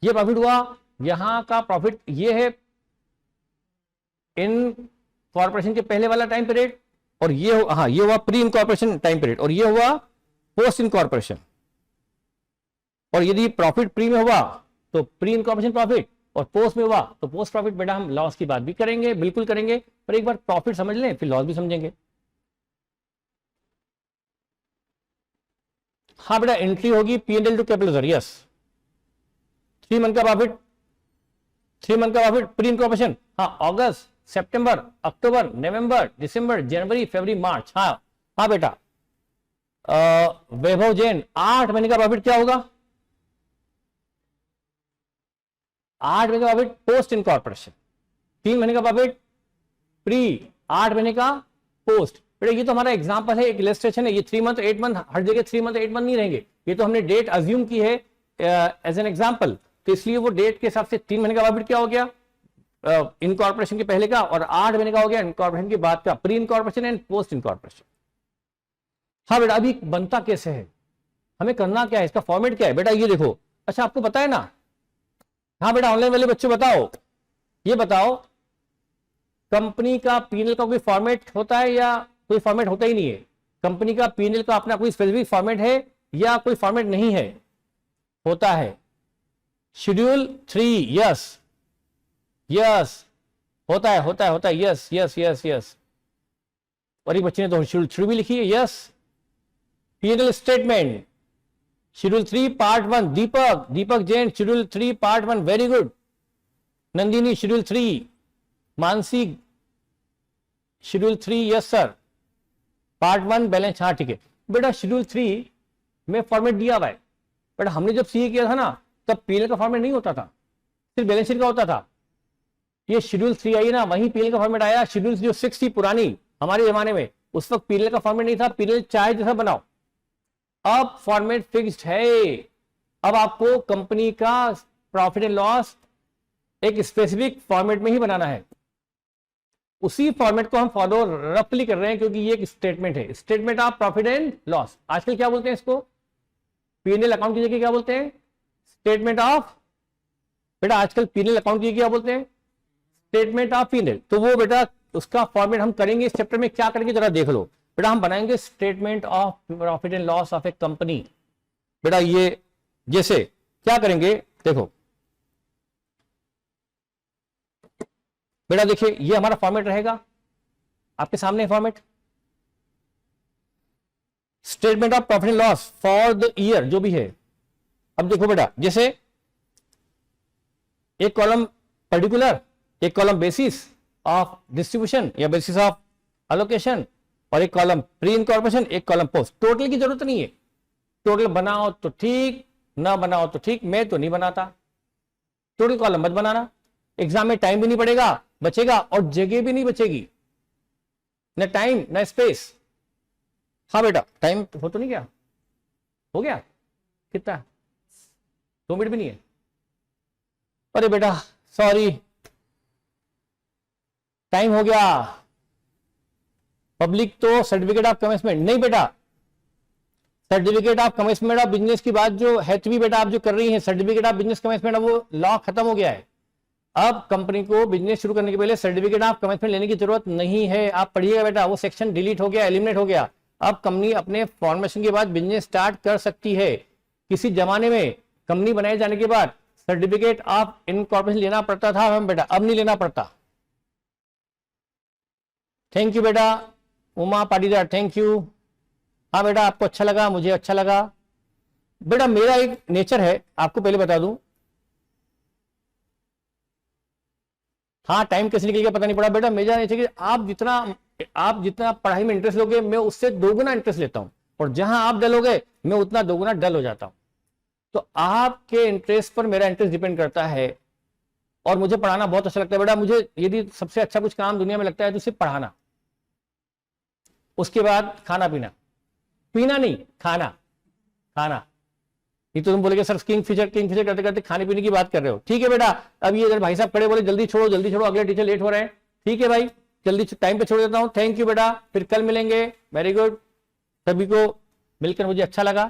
S2: ये प्रॉफिट हुआ, यहां का प्रॉफिट ये है इन कॉर्पोरेशन के पहले वाला टाइम पीरियड, और ये हाँ ये हुआ प्री इनकॉर्पोरेशन टाइम पीरियड, और ये हुआ पोस्ट इनकॉर्पोरेशन। और यदि प्रॉफिट प्री में हुआ तो प्री इनकॉर्पोरेशन प्रॉफिट, और पोस्ट में हुआ तो पोस्ट प्रॉफिट। बेटा हम लॉस की बात भी करेंगे, बिल्कुल करेंगे, पर एक बार प्रॉफिट समझ लें फिर लॉस भी समझेंगे। हाँ बेटा एंट्री होगी P&L to capital reserve, yes. 3 month का प्रॉफिट, 3 मंथ का प्रॉफिट प्री इनकॉर्पोरेशन, हाँ अगस्त, सितंबर, अक्टूबर, नवंबर, दिसंबर, जनवरी, फरवरी, मार्च, हाँ हाँ बेटा। वैभव जैन 8 महीने का प्रॉफिट क्या होगा? 8 महीने का प्रॉफिट पोस्ट इनकॉर्पोरेशन, 3 महीने का प्रॉफिट प्री, 8 महीने का पोस्ट। बेटा ये तो हमारा एग्जांपल है, एक इलस्ट्रेशन है, ये 3 मंथ 8 मंथ, हर जगह 3 मंथ 8 मंथ नहीं रहेंगे, ये तो हमने डेट अज्यूम की है एज एन एग्जांपल, तो इसलिए वो डेट के हिसाब से 3 महीने का प्रॉफिट क्या हो गया इनकॉर्पोरेशन के पहले का, और 8 महीने का हो गया इनकॉर्पोरेशन के बाद का, pre incorporation and post incorporation. हाँ बेटा अभी बनता कैसे है, हमें करना क्या है, इसका फॉर्मेट क्या है? बेटा ये देखो, अच्छा आपको पता है ना, हाँ बेटा ऑनलाइन वाले बच्चों बताओ, ये बताओ कंपनी का P&L का कोई फॉर्मेट होता है या कोई फॉर्मेट होता ही नहीं है? कंपनी का P&L का अपना कोई स्पेसिफिक फॉर्मेट है या कोई फॉर्मेट नहीं है? होता है शेड्यूल 3, यस यस, होता है, यस यस यस यस। और एक बच्चे ने तो शेड्यूल 3 भी लिखी है, yes. P&L statement schedule 3 part 1, Deepak Jain schedule 3 part 1, very good. Nandini schedule 3, Mansi schedule 3, yes sir, part 1 balance, हाँ ठीक है बेटा। शेड्यूल 3 में फॉर्मेट दिया हुआ है, बट हमने जब सीए किया था ना तब P&L का फॉर्मेट नहीं होता था, सिर्फ बैलेंस शीट का होता था। ये शेड्यूल 3 आई ना, वहीं P&L का फॉर्मेट आया। शेड्यूल जो 6 थी पुरानी हमारे जमाने में, उस वक्त P&L का फॉर्मेट नहीं था, P&L चाहे जैसा बनाओ। अब फॉर्मेट फिक्स्ड है, अब आपको कंपनी का प्रॉफिट एंड लॉस एक स्पेसिफिक फॉर्मेट में ही बनाना है, उसी फॉर्मेट को हम फॉलो रफली कर रहे हैं, क्योंकि ये एक स्टेटमेंट है, statement of profit and loss. आजकल क्या बोलते हैं इसको? P&L अकाउंट की जगह क्या बोलते हैं? स्टेटमेंट ऑफ, बेटा आजकल P&L अकाउंट की क्या बोलते हैं? Statement of P&L। तो वो बेटा उसका फॉर्मेट हम करेंगे इस चैप्टर में, क्या करेंगे जरा देख लो। बेटा हम बनाएंगे statement of profit and loss of A company. बेटा ये जैसे क्या करेंगे देखो, बेटा देखिए ये हमारा फॉर्मेट रहेगा, आपके सामने format, statement of profit and loss for the year जो भी है। अब देखो बेटा, जैसे एक कॉलम पर्टिकुलर, एक कॉलम बेसिस ऑफ डिस्ट्रीब्यूशन या बेसिस ऑफ अलोकेशन, और एक कॉलम प्री इनकॉर्पोरेशन, एक कॉलम पोस्ट। टोटल की जरूरत नहीं है, टोटल बनाओ तो ठीक, ना बनाओ तो ठीक, मैं तो नहीं बनाता। टोटल कॉलम मत बनाना, एग्जाम में टाइम भी नहीं पड़ेगा बचेगा और जगह भी नहीं बचेगी, न टाइम न स्पेस। हाँ बेटा टाइम हो तो नहीं गया, हो गया कितना, 2 मिनट भी नहीं है। अरे बेटा सॉरी टाइम हो गया। पब्लिक तो सर्टिफिकेट ऑफ कमेंसमेंट नहीं बेटा, certificate of commencement of business की बात जो है भी बेटा आप जो कर रही हैं, सर्टिफिकेट ऑफ बिजनेस कमेंसमेंट, वो लॉ खत्म हो गया है। अब कंपनी को बिजनेस शुरू करने के पहले सर्टिफिकेट ऑफ कमेंसमेंट लेने की जरूरत नहीं है। आप पढ़िएगा बेटा, वो सेक्शन डिलीट हो गया, एलिमिनेट हो गया। अब कंपनी अपने फॉर्मेशन के बाद बिजनेस स्टार्ट कर सकती है। किसी जमाने में कंपनी बनाए जाने के बाद सर्टिफिकेट ऑफ इनकॉर्पोरेशन लेना पड़ता था हम बेटा, अब नहीं लेना पड़ता। थैंक यू बेटा उमा पाटीदार, थैंक यू। हाँ बेटा आपको अच्छा लगा, मुझे अच्छा लगा बेटा। मेरा एक नेचर है, आपको पहले बता दूं, हाँ टाइम कैसे निकल गया पता नहीं पड़ा बेटा। मेरा नेचर कि आप जितना पढ़ाई में इंटरेस्ट लोगे मैं उससे दोगुना इंटरेस्ट लेता हूं, और जहां आप डल हो गए मैं उतना दोगुना डल हो जाता हूं। तो आपके इंटरेस्ट पर मेरा इंटरेस्ट डिपेंड करता है, और मुझे पढ़ाना बहुत अच्छा लगता है बेटा। मुझे यदि सबसे अच्छा कुछ काम दुनिया में लगता है तो सिर्फ पढ़ाना, उसके बाद खाना पीना, पीना नहीं खाना, खाना। ये तो तुम बोलेगे सर किंग फिशर करते करते खाने पीने की बात कर रहे हो, ठीक है बेटा। अब ये अगर भाई साहब खड़े बोले जल्दी छोड़ो जल्दी छोड़ो, अगले टीचर लेट हो रहे हैं, ठीक है भाई जल्दी टाइम पे छोड़ देता हूं। थैंक यू बेटा, फिर कल मिलेंगे। वेरी गुड, सभी को मिलकर मुझे अच्छा लगा।